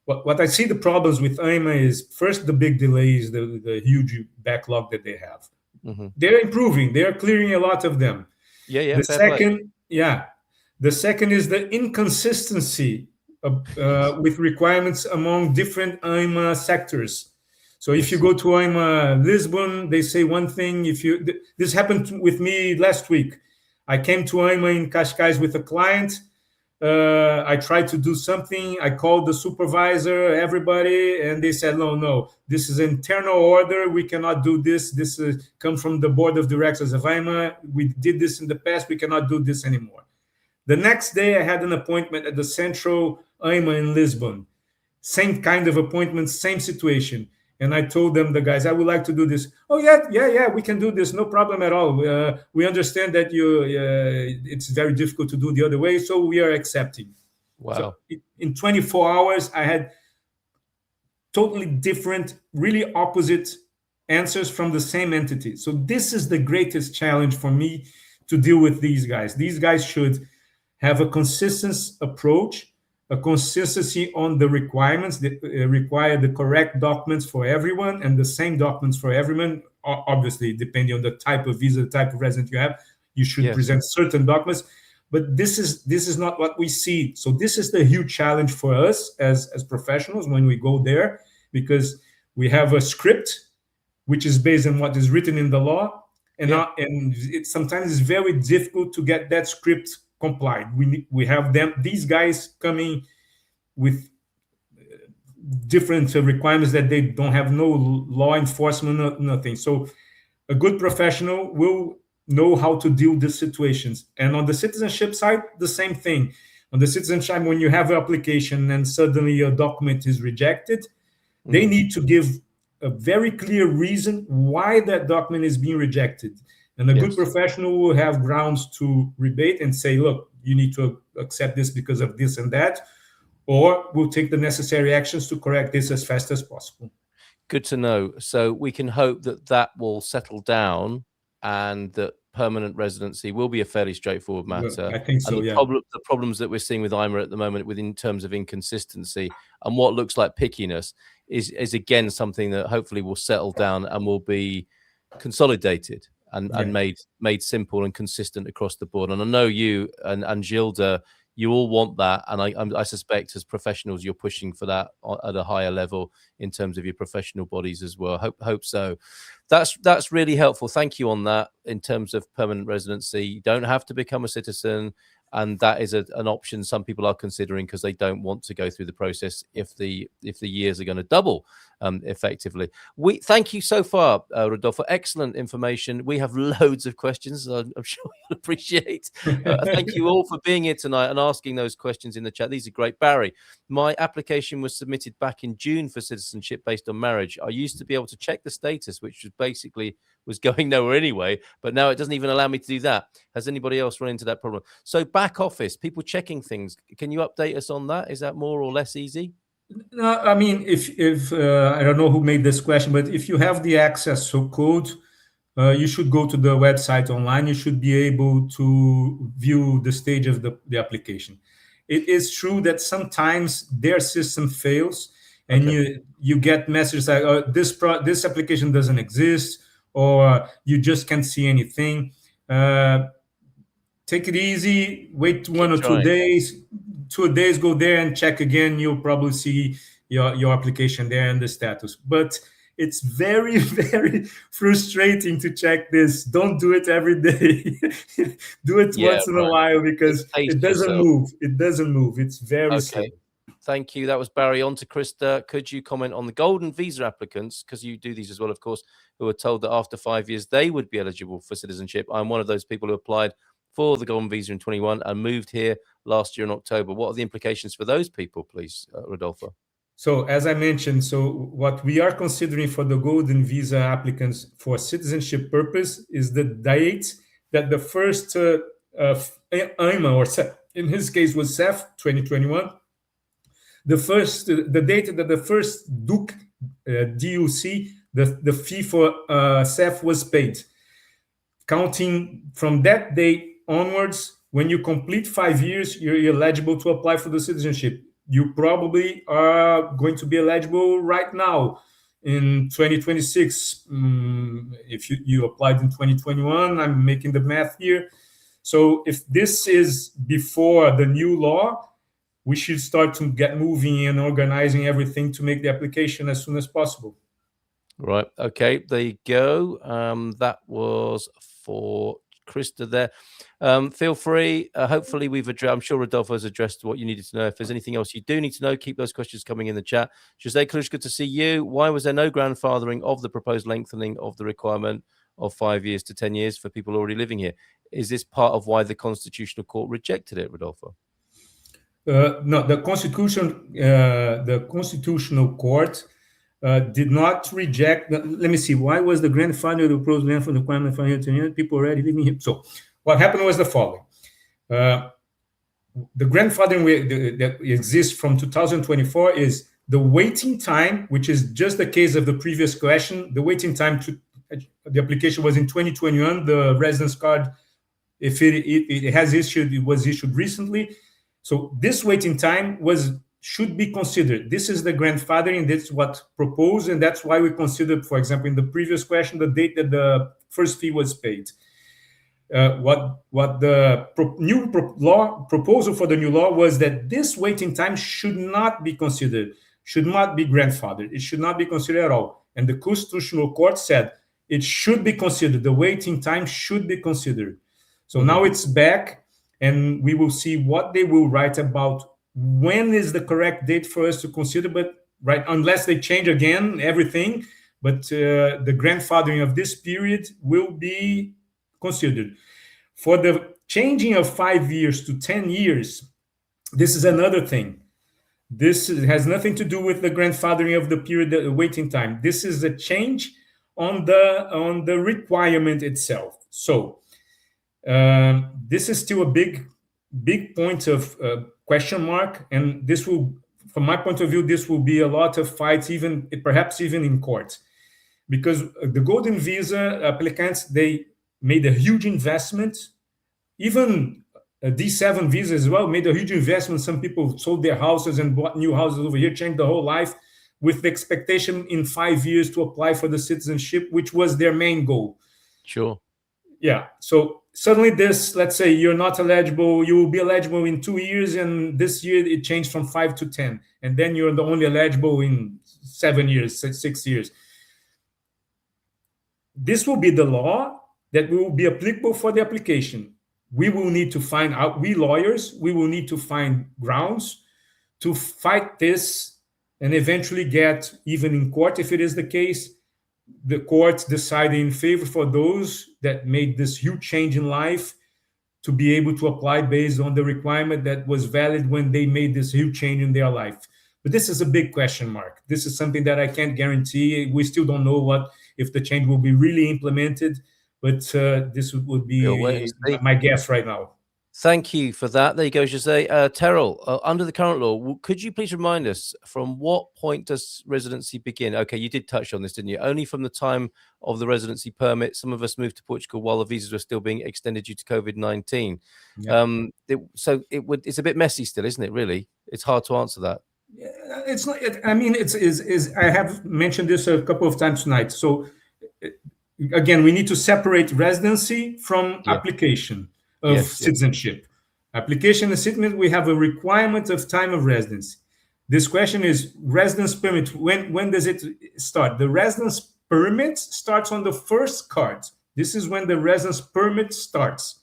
what I see the problems with AIMA is, first, the big delays, the huge backlog that they have. They're improving. They are clearing a lot of them.
Yeah.
The second is the inconsistency with requirements among different AIMA sectors. So if you go to AIMA Lisbon, they say one thing. This happened with me last week. I came to AIMA in Cascais with a client. I tried to do something. I called the supervisor, everybody, and they said, no, this is an internal order. We cannot do this. This comes from the board of directors of AIMA. We did this in the past. We cannot do this anymore. The next day, I had an appointment at the central AIMA in Lisbon. Same kind of appointment, same situation. And I told them, the guys, I would like to do this. Oh, yeah, we can do this. No problem at all. We understand that it's very difficult to do the other way, so we are accepting.
Wow.
So in 24 hours, I had totally different, really opposite answers from the same entity. So this is the greatest challenge for me to deal with these guys. These guys should have a consistent approach, a consistency on the requirements that require the correct documents for everyone and the same documents for everyone. Obviously, depending on the type of visa, the type of resident you have, you should present certain documents. But this is not what we see. So this is the huge challenge for us as professionals when we go there, because we have a script which is based on what is written in the law, and sometimes it's very difficult to get that script complied. We have these guys coming with different requirements that they don't have, no law enforcement, nothing. So a good professional will know how to deal with these situations. And on the citizenship side, the same thing. On the citizenship, when you have an application and suddenly your document is rejected, they need to give a very clear reason why that document is being rejected. And a good professional will have grounds to rebate and say, look, you need to accept this because of this and that, or we'll take the necessary actions to correct this as fast as possible.
Good to know. So we can hope that will settle down and that permanent residency will be a fairly straightforward matter.
I think so,
and the problems that we're seeing with AIMA at the moment in terms of inconsistency and what looks like pickiness is again something that hopefully will settle down and will be consolidated and made simple and consistent across the board. And I know you and Gilda, you all want that, and I suspect as professionals you're pushing for that at a higher level in terms of your professional bodies as well. Hope so. That's really helpful. Thank you on that. In terms of permanent residency, you don't have to become a citizen, and that is an option some people are considering because they don't want to go through the process if the years are going to double effectively. We thank you so far, Rodolfo. Excellent information. We have loads of questions. I'm sure you'll appreciate. Thank you all for being here tonight and asking those questions in the chat. These are great. Barry, my application was submitted back in June for citizenship based on marriage. I used to be able to check the status, which was basically going nowhere anyway, but now it doesn't even allow me to do that. Has anybody else run into that problem? So back office, people checking things. Can you update us on that? Is that more or less easy?
No, I mean, if I don't know who made this question, but if you have the access code, you should go to the website online. You should be able to view the stage of the application. It is true that sometimes their system fails, and you get messages like, oh, this application doesn't exist, or you just can't see anything. Take it easy. Wait 1 or 2 days. 2 days, go there and check again. You'll probably see your application there and the status. But it's very, very frustrating to check this. Don't do it every day. Do it once in a while because it doesn't move. It doesn't move. It's very slow.
Thank you. That was Barry. On to Krista. Could you comment on the golden visa applicants, because you do these as well, of course, who are told that after 5 years they would be eligible for citizenship? I'm one of those people who applied for the golden visa in 21 and moved here last year in October. What are the implications for those people, please, Rodolfo?
So as I mentioned, what we are considering for the golden visa applicants for citizenship purpose is the date that the first AIMA, or in his case was CEF 2021, the date that the first DUC, the fee for CEF was paid. Counting from that date onwards, when you complete 5 years, you're eligible to apply for the citizenship. You probably are going to be eligible right now in 2026. If you applied in 2021, I'm making the math here. So if this is before the new law, we should start to get moving and organizing everything to make the application as soon as possible.
Right. Okay. There you go. That was for Krista there. Feel free. Hopefully we've addressed, I'm sure Rodolfo has addressed what you needed to know. If there's anything else you do need to know, keep those questions coming in the chat. Jose Cruz, good to see you. Why was there no grandfathering of the proposed lengthening of the requirement of 5 years to 10 years for people already living here? Is this part of why the Constitutional Court rejected it, Rodolfo?
No, the Constitutional Court did not reject. Let me see. Why was the grandfather of the proposed land for the requirement for 5 years to 10 years? People already living here. So what happened was the following. The grandfathering that exists from 2024 is the waiting time, which is just the case of the previous question. The waiting time to the application was in 2021. The residence card, if it has issued, it was issued recently. So this waiting time should be considered. This is the grandfathering. That's what proposed, and that's why we considered, for example, in the previous question, the date that the first fee was paid. What the proposal for the new law was that this waiting time should not be considered, should not be grandfathered. It should not be considered at all. And the Constitutional Court said it should be considered. The waiting time should be considered. So now it's back, and we will see what they will write about when is the correct date for us to consider, but right, unless they change again everything, but the grandfathering of this period will be considered. For the changing of 5 years to 10 years, this is another thing. This has nothing to do with the grandfathering of the period, the waiting time. This is a change on the requirement itself. So this is still a big point of question mark, and this will, from my point of view, this will be a lot of fights, perhaps even in court, because the golden visa applicants, they made a huge investment. Even D7 visa as well made a huge investment. Some people sold their houses and bought new houses over here, changed the whole life. with the expectation in 5 years to apply for the citizenship, which was their main goal.
Sure.
Yeah. So suddenly this, let's say you're not eligible, you will be eligible in 2 years, and this year it changed from 5 to 10. And then you're the only eligible in 7 years, 6 years. This will be the law that will be applicable for the application. We will need to find out, we lawyers, we will need to find grounds to fight this and eventually get, even in court, if it is the case, the court deciding in favor for those that made this huge change in life to be able to apply based on the requirement that was valid when they made this huge change in their life. But this is a big question mark. This is something that I can't guarantee. We still don't know what if the change will be really implemented, but this would be my guess right now.
Thank you for that. There you go, Jose. Terrell, under the current law, could you please remind us from what point does residency begin? Okay, you did touch on this, didn't you? Only from the time of the residency permit. Some of us moved to Portugal while the visas were still being extended due to COVID-19. Yeah. It's a bit messy still, isn't it, really? It's hard to answer that.
It's not. I mean, I have mentioned this a couple of times tonight. So again, we need to separate residency from application of citizenship. Application and citizenship, we have a requirement of time of residence. This question is residence permit. When does it start? The residence permit starts on the first card. This is when the residence permit starts.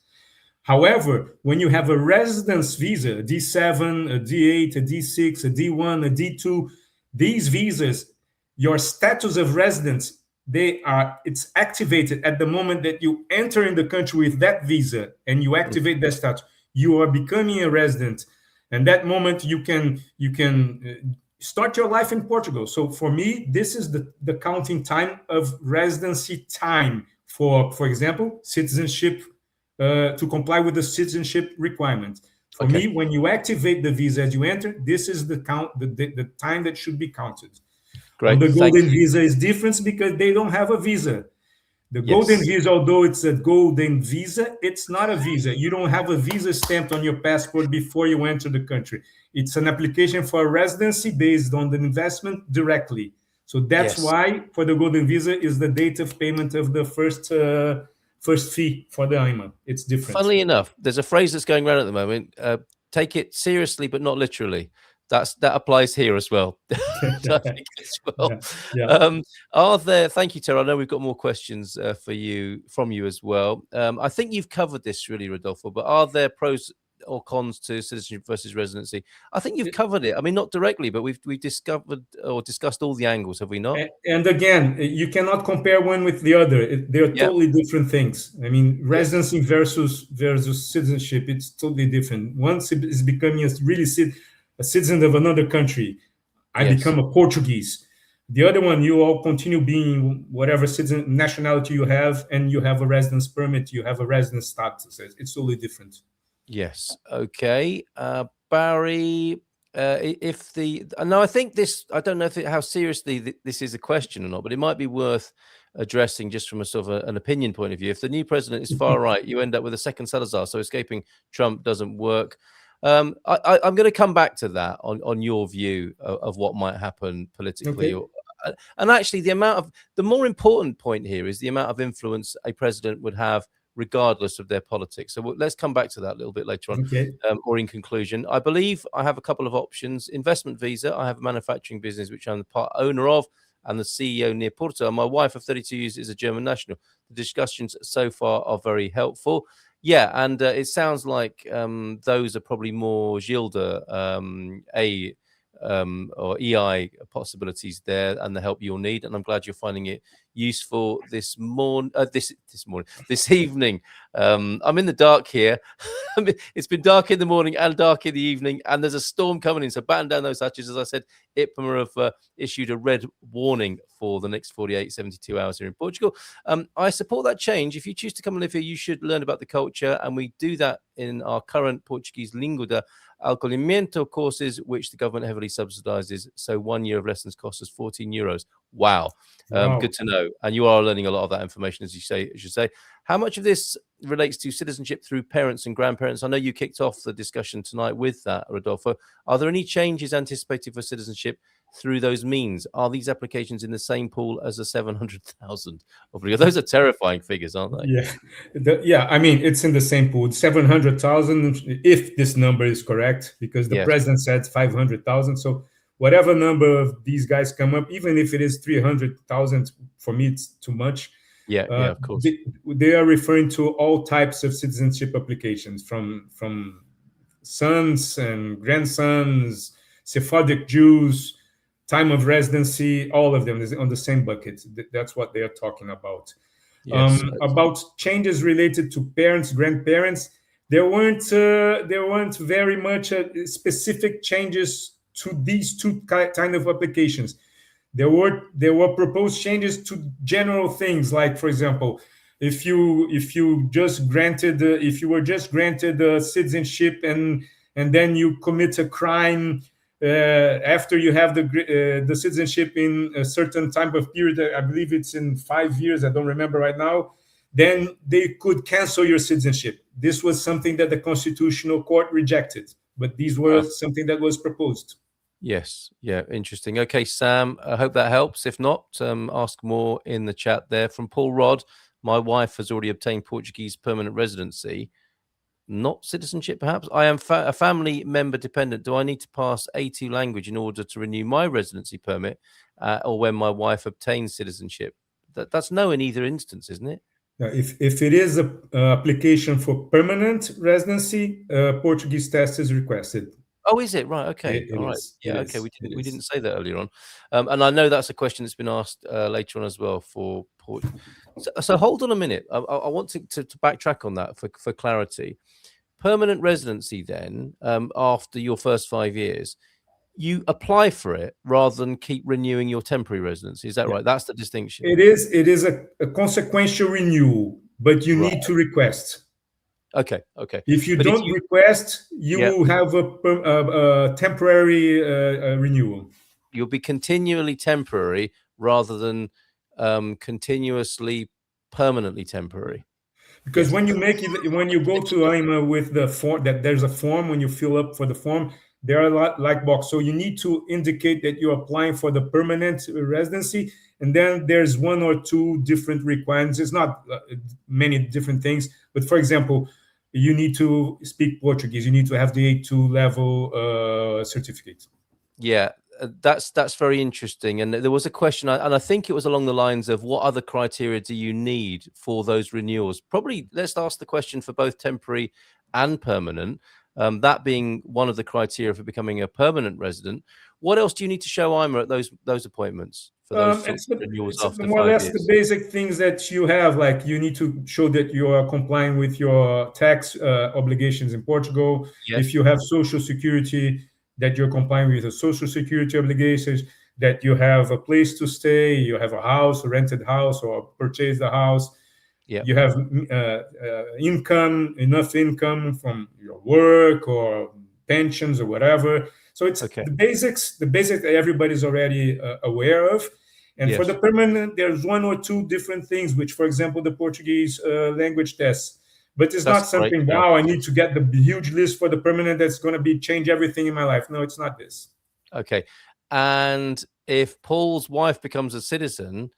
However, when you have a residence visa, a D7, a D8, a D6, a D1, a D2, these visas, your status of residence, it's activated at the moment that you enter in the country with that visa and you activate that status. You are becoming a resident, and that moment you can start your life in Portugal. So for me, this is the counting time of residency time for example, citizenship, to comply with the citizenship requirement. For me, when you activate the visa as you enter, this is the time that should be counted. Great. The golden visa is different because they don't have a visa. The golden visa, although it's a golden visa, it's not a visa. You don't have a visa stamped on your passport before you enter the country. It's an application for residency based on the investment directly. So that's why for the golden visa is the date of payment of the first fee for the AIMA. It's different.
Funnily enough, there's a phrase that's going around at the moment. Take it seriously, but not literally. That applies here as well. Are there? Thank you, Tara. I know we've got more questions from you as well. I think you've covered this really, Rodolfo. But are there pros or cons to citizenship versus residency? I think you've covered it. I mean, not directly, but we've discovered or discussed all the angles, have we not?
And again, you cannot compare one with the other. They're totally different things. I mean, residency versus citizenship, it's totally different. Once it is becoming a citizen of another country, I become a Portuguese. The other one, you all continue being whatever citizen nationality you have, and you have a residence permit, you have a residence status. It's totally different.
Yes. Okay. Barry, I think this, I don't know how seriously this is a question or not, but it might be worth addressing just from a sort of an opinion point of view. If the new president is far right, you end up with a second Salazar. So escaping Trump doesn't work. I'm going to come back to that on your view of what might happen politically. Okay. And actually, the more important point here is the amount of influence a president would have regardless of their politics. So let's come back to that a little bit later on, or in conclusion. I believe I have a couple of options. Investment visa. I have a manufacturing business, which I'm the part owner of and the CEO near Porto. My wife of 32 years is a German national. The discussions so far are very helpful. Yeah, and it sounds like those are probably more Gilda, or EI possibilities there, and the help you'll need. And I'm glad you're finding it useful this evening. I'm in the dark here. It's been dark in the morning and dark in the evening, and there's a storm coming in. So batten down those hatches. As I said, IPMA have issued a red warning for the next 72 hours here in Portugal. I support that change. If you choose to come and live here, you should learn about the culture, and we do that in our current Portuguese Língua de Acolhimento courses, which the government heavily subsidizes. So 1 year of lessons costs us €14. Wow. Good to know. And you are learning a lot of that information, as you say. How much of this relates to citizenship through parents and grandparents. I know you kicked off the discussion tonight with that, Rodolfo. Are there any changes anticipated for citizenship through those means? Are these applications in the same pool as the 700,000? Those are terrifying figures, aren't they?
Yeah. I mean, it's in the same pool, 700,000, if this number is correct, because the president said 500,000. So whatever number of these guys come up, even if it is 300,000, for me, it's too much.
Yeah, of course.
They are referring to all types of citizenship applications, from sons and grandsons, Sephardic Jews, time of residency, all of them is on the same bucket. That's what they are talking about.
Yes.
About changes related to parents, grandparents, there weren't very much specific changes to these two kind of applications. There were proposed changes to general things, like, for example, if you were just granted citizenship and then you commit a crime after you have the citizenship in a certain time of period, I believe it's in 5 years, I don't remember right now, then they could cancel your citizenship. This was something that the Constitutional Court rejected, but these were something that was proposed.
Yes. Yeah. Interesting. Okay, Sam, I hope that helps. If not, ask more in the chat there. From Paul Rod, my wife has already obtained Portuguese permanent residency, not citizenship, perhaps. I am a family member dependent. Do I need to pass A2 language in order to renew my residency permit, or when my wife obtains citizenship? That's no in either instance, isn't it?
If it is a application for permanent residency, Portuguese test is requested.
Oh, is it? Right. Okay. All right. Yeah. Okay. We didn't say that earlier on. And I know that's a question that's been asked later on as well for Port. So hold on a minute. I want to backtrack on that for clarity. Permanent residency, then, after your first 5 years, you apply for it rather than keep renewing your temporary residency. Is that right? That's the distinction.
It is a consequential renewal, but you need to request.
Okay.
If you don't request, you will have a temporary renewal.
You'll be continually temporary rather than continuously permanently temporary.
Because when you go to AIMA with the form, that there's a form, when you fill up for the form, there are a lot like box. So you need to indicate that you're applying for the permanent residency, and then there's one or two different requirements. It's not many different things, but for example, you need to speak Portuguese. You need to have the A2 level certificate.
Yeah, that's very interesting. And there was a question, and I think it was along the lines of, what other criteria do you need for those renewals? Probably let's ask the question for both temporary and permanent. That being one of the criteria for becoming a permanent resident. What else do you need to show AIMA at those appointments for those renewals after 5 years?
More or less the basic things that you have, like you need to show that you are complying with your tax obligations in Portugal.
Yes.
If you have social security, that you're complying with the social security obligations, that you have a place to stay, you have a house, a rented house, or purchased a house.
Yeah.
You have enough income from your work or pensions or whatever. So it's the basics that everybody's already aware of. And for the permanent, there's one or two different things, which, for example, the Portuguese language test. But it's not something, wow, I need to get the huge list for the permanent that's going to change everything in my life. No, it's not this.
Okay. And if Paul's wife becomes a citizen,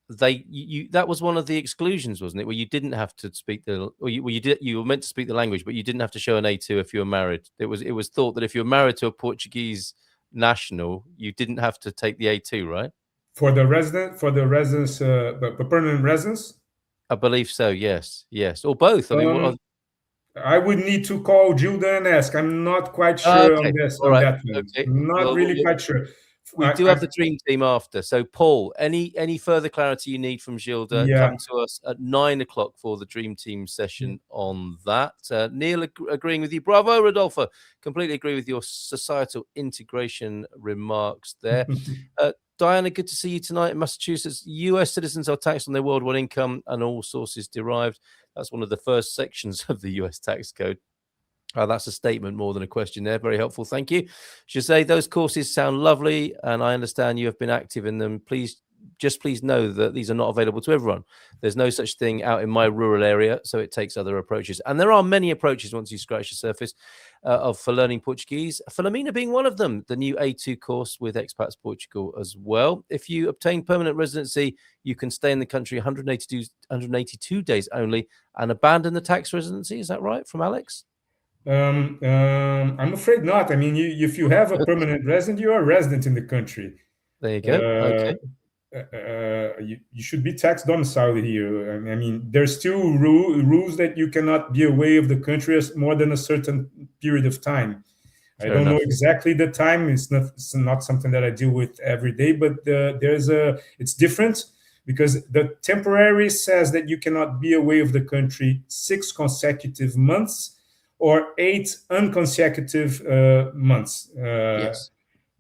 that was one of the exclusions, wasn't it? Where you didn't have to speak you were meant to speak the language, but you didn't have to show an A2 if you were married. It was thought that if you're married to a Portuguese national, you didn't have to take the A2, right?
For the permanent residence?
I believe so. Yes. Or both. I mean,
I would need to call Gilda and ask. I'm not quite sure on this.
All right.
That one.
Okay.
Not really quite sure.
We do have the dream team after. So, Paul, any further clarity you need from Gilda, come to us at 9 o'clock for the dream team session on that. Neil agreeing with you. Bravo, Rodolfo. Completely agree with your societal integration remarks there. Diana, good to see you tonight in Massachusetts. US citizens are taxed on their worldwide income and all sources derived. That's one of the first sections of the US tax code. That's a statement more than a question there. Very helpful. Thank you. Should say those courses sound lovely, and I understand you have been active in them. Please just please know that these are not available to everyone. There's no such thing out in my rural area, so it takes other approaches. And there are many approaches once you scratch the surface for learning Portuguese, Philomena being one of them, the new A2 course with Expats Portugal as well. If you obtain permanent residency, you can stay in the country 182 days only and abandon the tax residency. Is that right, from Alex?
I'm afraid not. I mean, if you have a permanent resident, you are a resident in the country.
There you go. Okay.
You should be tax domiciled here. I mean, there's still rules that you cannot be away of the country more than a certain period of time. I don't know exactly the time. It's not something that I deal with every day, but it's different because the temporary says that you cannot be away of the country 6 consecutive months or 8 unconsecutive months.
Yes.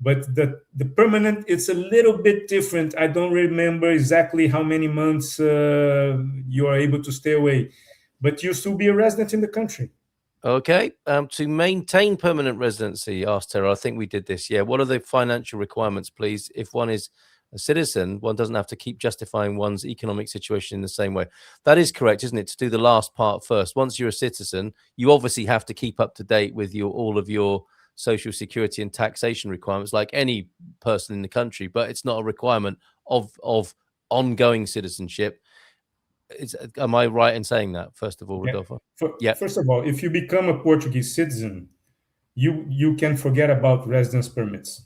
But the permanent, it's a little bit different. I don't remember exactly how many months you are able to stay away, but you still be a resident in the country.
Okay. To maintain permanent residency, asked Tara, I think we did this. Yeah. What are the financial requirements, please? If one is a citizen, one doesn't have to keep justifying one's economic situation in the same way. That is correct, isn't it? To do the last part first. Once you're a citizen, you obviously have to keep up to date with all of your social security and taxation requirements like any person in the country, but it's not a requirement of ongoing citizenship. Am I right in saying that, first of all, Rodolfo?
Yeah. First of all, if you become a Portuguese citizen, you can forget about residence permits.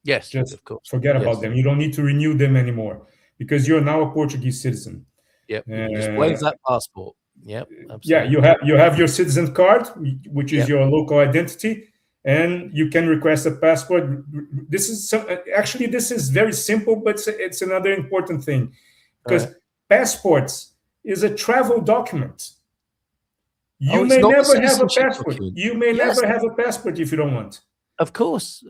Yes,
just
of course.
Forget about them. You don't need to renew them anymore because you're now a Portuguese citizen.
Yep. You can just waive that passport. Yep.
Absolutely. Yeah, you have your citizen card, which is your local identity, and you can request a passport. This is very simple, but it's another important thing because passports is a travel document. You may never have a passport. You may never have a passport if you don't want.
Of course.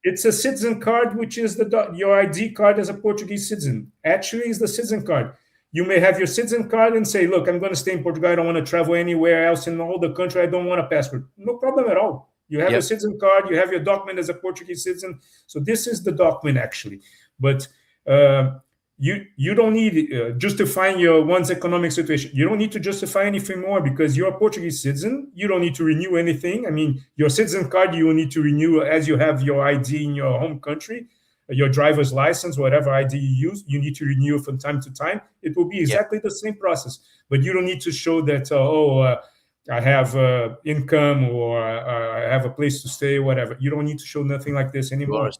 It's a citizen card, which is your ID card as a Portuguese citizen. Actually, is the citizen card. You may have your citizen card and say, look, I'm going to stay in Portugal. I don't want to travel anywhere else in all the country. I don't want a passport. No problem at all. You have a citizen card. You have your document as a Portuguese citizen. So this is the document, actually. But you don't need justifying one's economic situation. You don't need to justify anything more because you're a Portuguese citizen. You don't need to renew anything. I mean, your citizen card, you will need to renew as you have your ID in your home country, your driver's license, whatever ID you use, you need to renew from time to time. It will be exactly the same process, but you don't need to show that, I have income or I have a place to stay, whatever. You don't need to show nothing like this anymore.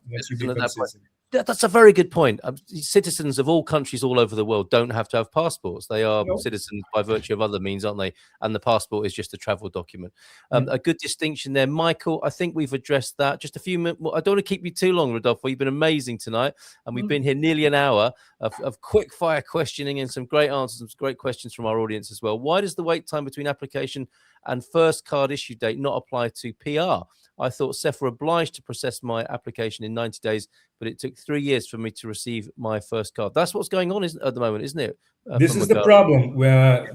That's a very good point. Citizens of all countries all over the world don't have to have passports. They are citizens by virtue of other means, aren't they? And the passport is just a travel document. A good distinction there. Michael, I think we've addressed that. Just a few minutes more. I don't want to keep you too long, Rodolfo. You've been amazing tonight. And we've been here nearly an hour of quick fire questioning and some great answers, some great questions from our audience as well. Why does the wait time between application and first card issue date not apply to PR? I thought CEF were obliged to process my application in 90 days, but it took 3 years for me to receive my first card. That's what's going on at the moment, isn't it?
This is the problem where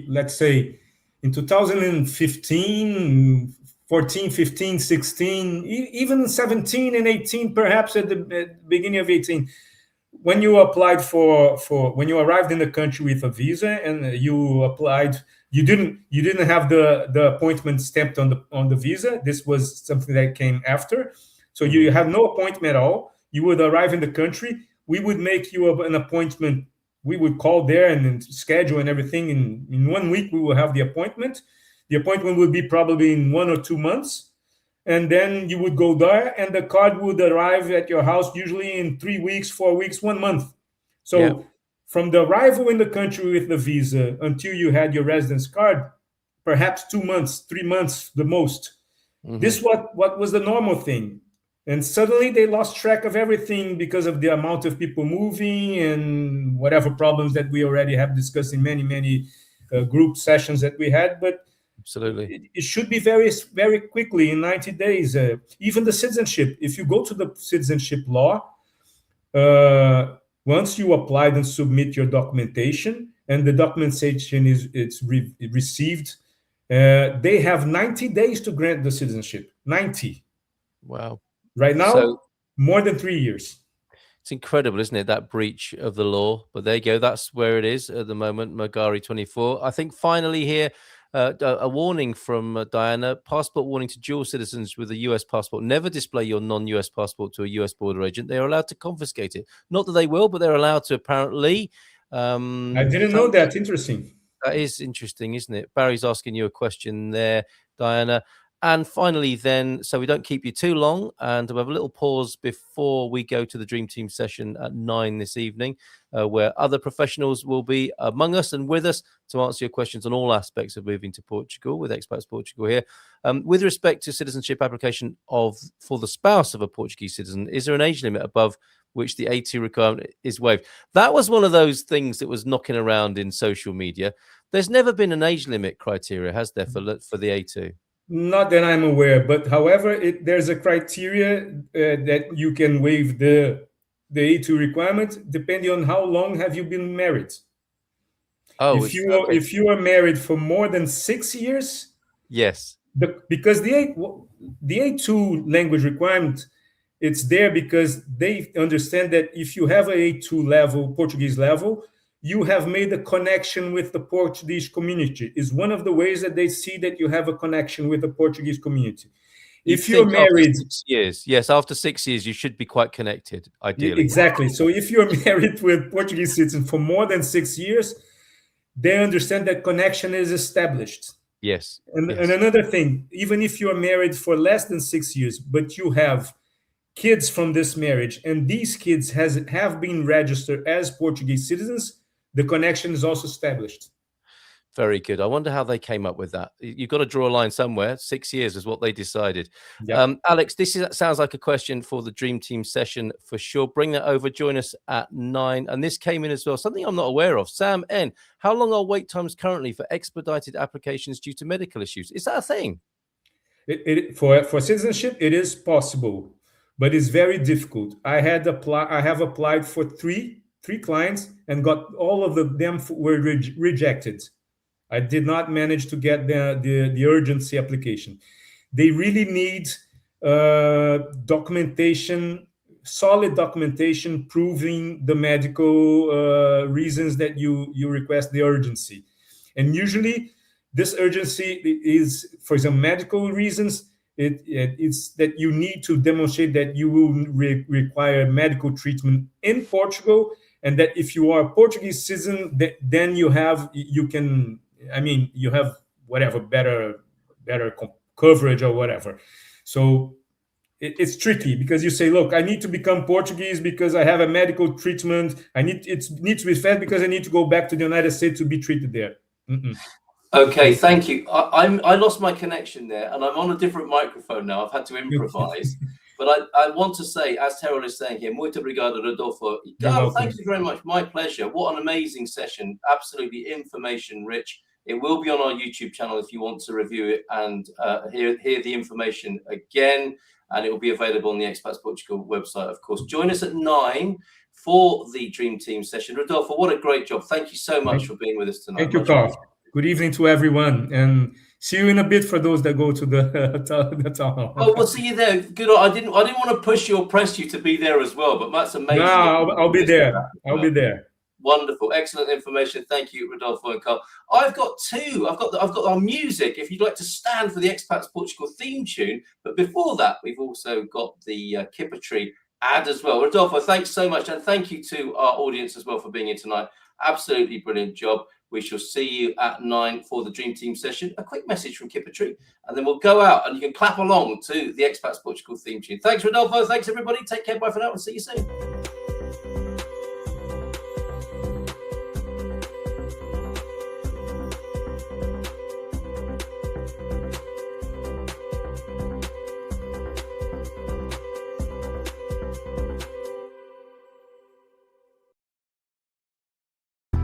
let's say in 2015, 14, 15, 16, even 17 and 18, perhaps at the beginning of 18, when you applied when you arrived in the country with a visa and you applied, you didn't have the appointment stamped on the visa. This was something that came after. So you have no appointment at all. You would arrive in the country. We would make you an appointment. We would call there and then schedule and everything. In 1 week, we will have the appointment. The appointment would be probably in 1 or 2 months. And then you would go there and the card would arrive at your house usually in 3 weeks, 4 weeks, 1 month. So from the arrival in the country with the visa until you had your residence card, perhaps 2 months, 3 months, the most. This what was the normal thing. And suddenly they lost track of everything because of the amount of people moving and whatever problems that we already have discussed in many group sessions that we had. But
absolutely,
it should be very, very quickly in 90 days. Even the citizenship, if you go to the citizenship law, once you applied and submit your documentation and the documentation is received, they have 90 days to grant the citizenship. 90.
Wow.
Right now, more than 3 years.
It's incredible, isn't it? That breach of the law. But there you go. That's where it is at the moment. Magari 24. I think finally here, a warning from Diana. Passport warning to dual citizens with a US passport. Never display your non-US passport to a US border agent. They are allowed to confiscate it. Not that they will, but they're allowed to apparently.
I didn't know that. Interesting.
That is interesting, isn't it? Barry's asking you a question there, Diana. And finally, then, so we don't keep you too long, and we'll have a little pause before we go to the Dream Team session at 9 this evening, where other professionals will be among us and with us to answer your questions on all aspects of moving to Portugal with Expats Portugal here. With respect to citizenship application for the spouse of a Portuguese citizen, is there an age limit above which the A2 requirement is waived? That was one of those things that was knocking around in social media. There's never been an age limit criteria, has there, for the A2?
Not that I'm aware, but however, there's a criteria that you can waive the A2 requirement depending on how long have you been married.
Oh,
if you are married for more than 6 years,
yes,
because the A2 language requirement, it's there because they understand that if you have a A2 level, Portuguese level, you have made a connection with the Portuguese community. Is one of the ways that they see that you have a connection with the Portuguese community. If you're married,
after 6 years, yes, after 6 years, you should be quite connected, ideally.
Exactly. So if you're married with Portuguese citizens for more than 6 years, they understand that connection is established.
Yes.
And another thing, even if you're married for less than 6 years, but you have kids from this marriage, and these kids have been registered as Portuguese citizens, the connection is also established.
Very good. I wonder how they came up with that. You've got to draw a line somewhere. 6 years is what they decided.
Yep.
Alex, sounds like a question for the Dream Team session for sure. Bring that over. Join us at 9. And this came in as well. Something I'm not aware of. Sam N. How long are wait times currently for expedited applications due to medical issues? Is that a thing?
For citizenship, it is possible, but it's very difficult. I have applied for three clients and got all of them were rejected. I did not manage to get the urgency application. They really need documentation, solid documentation proving the medical reasons that you request the urgency. And usually this urgency is, for example, medical reasons. It's that you need to demonstrate that you will require medical treatment in Portugal, and that if you are a Portuguese citizen, then you have whatever better coverage or whatever. So it's tricky because you say, look, I need to become Portuguese because I have a medical treatment. It needs to be fed because I need to go back to the United States to be treated there.
Okay, thank you. I lost my connection there, and I'm on a different microphone now. I've had to improvise. But I want to say, as Terrell is saying here, muito obrigado, Rodolfo. Thank you very much. My pleasure. What an amazing session. Absolutely information rich. It will be on our YouTube channel if you want to review it and hear the information again. And it will be available on the Expats Portugal website, of course. Join us at 9 for the Dream Team session. Rodolfo, what a great job. Thank you so much for being with us tonight.
Thank you, Carl. Good evening to everyone, and see you in a bit for those that go to the town.
Oh, we'll see you there. Good. I didn't want to push you or press you to be there as well, but that's amazing.
No, I'll be there. I'll be there.
Wonderful, excellent information. Thank you, Rodolfo and Carl. I've got our music. If you'd like to stand for the Expats Portugal theme tune, but before that, we've also got the Kipper Tree ad as well. Rodolfo, thanks so much, and thank you to our audience as well for being here tonight. Absolutely brilliant job. We shall see you at 9 for the Dream Team session. A quick message from Kipper Tree, and then we'll go out and you can clap along to the Expats Portugal theme tune. Thanks, Rodolfo. Thanks, everybody. Take care. Bye for now, and see you soon.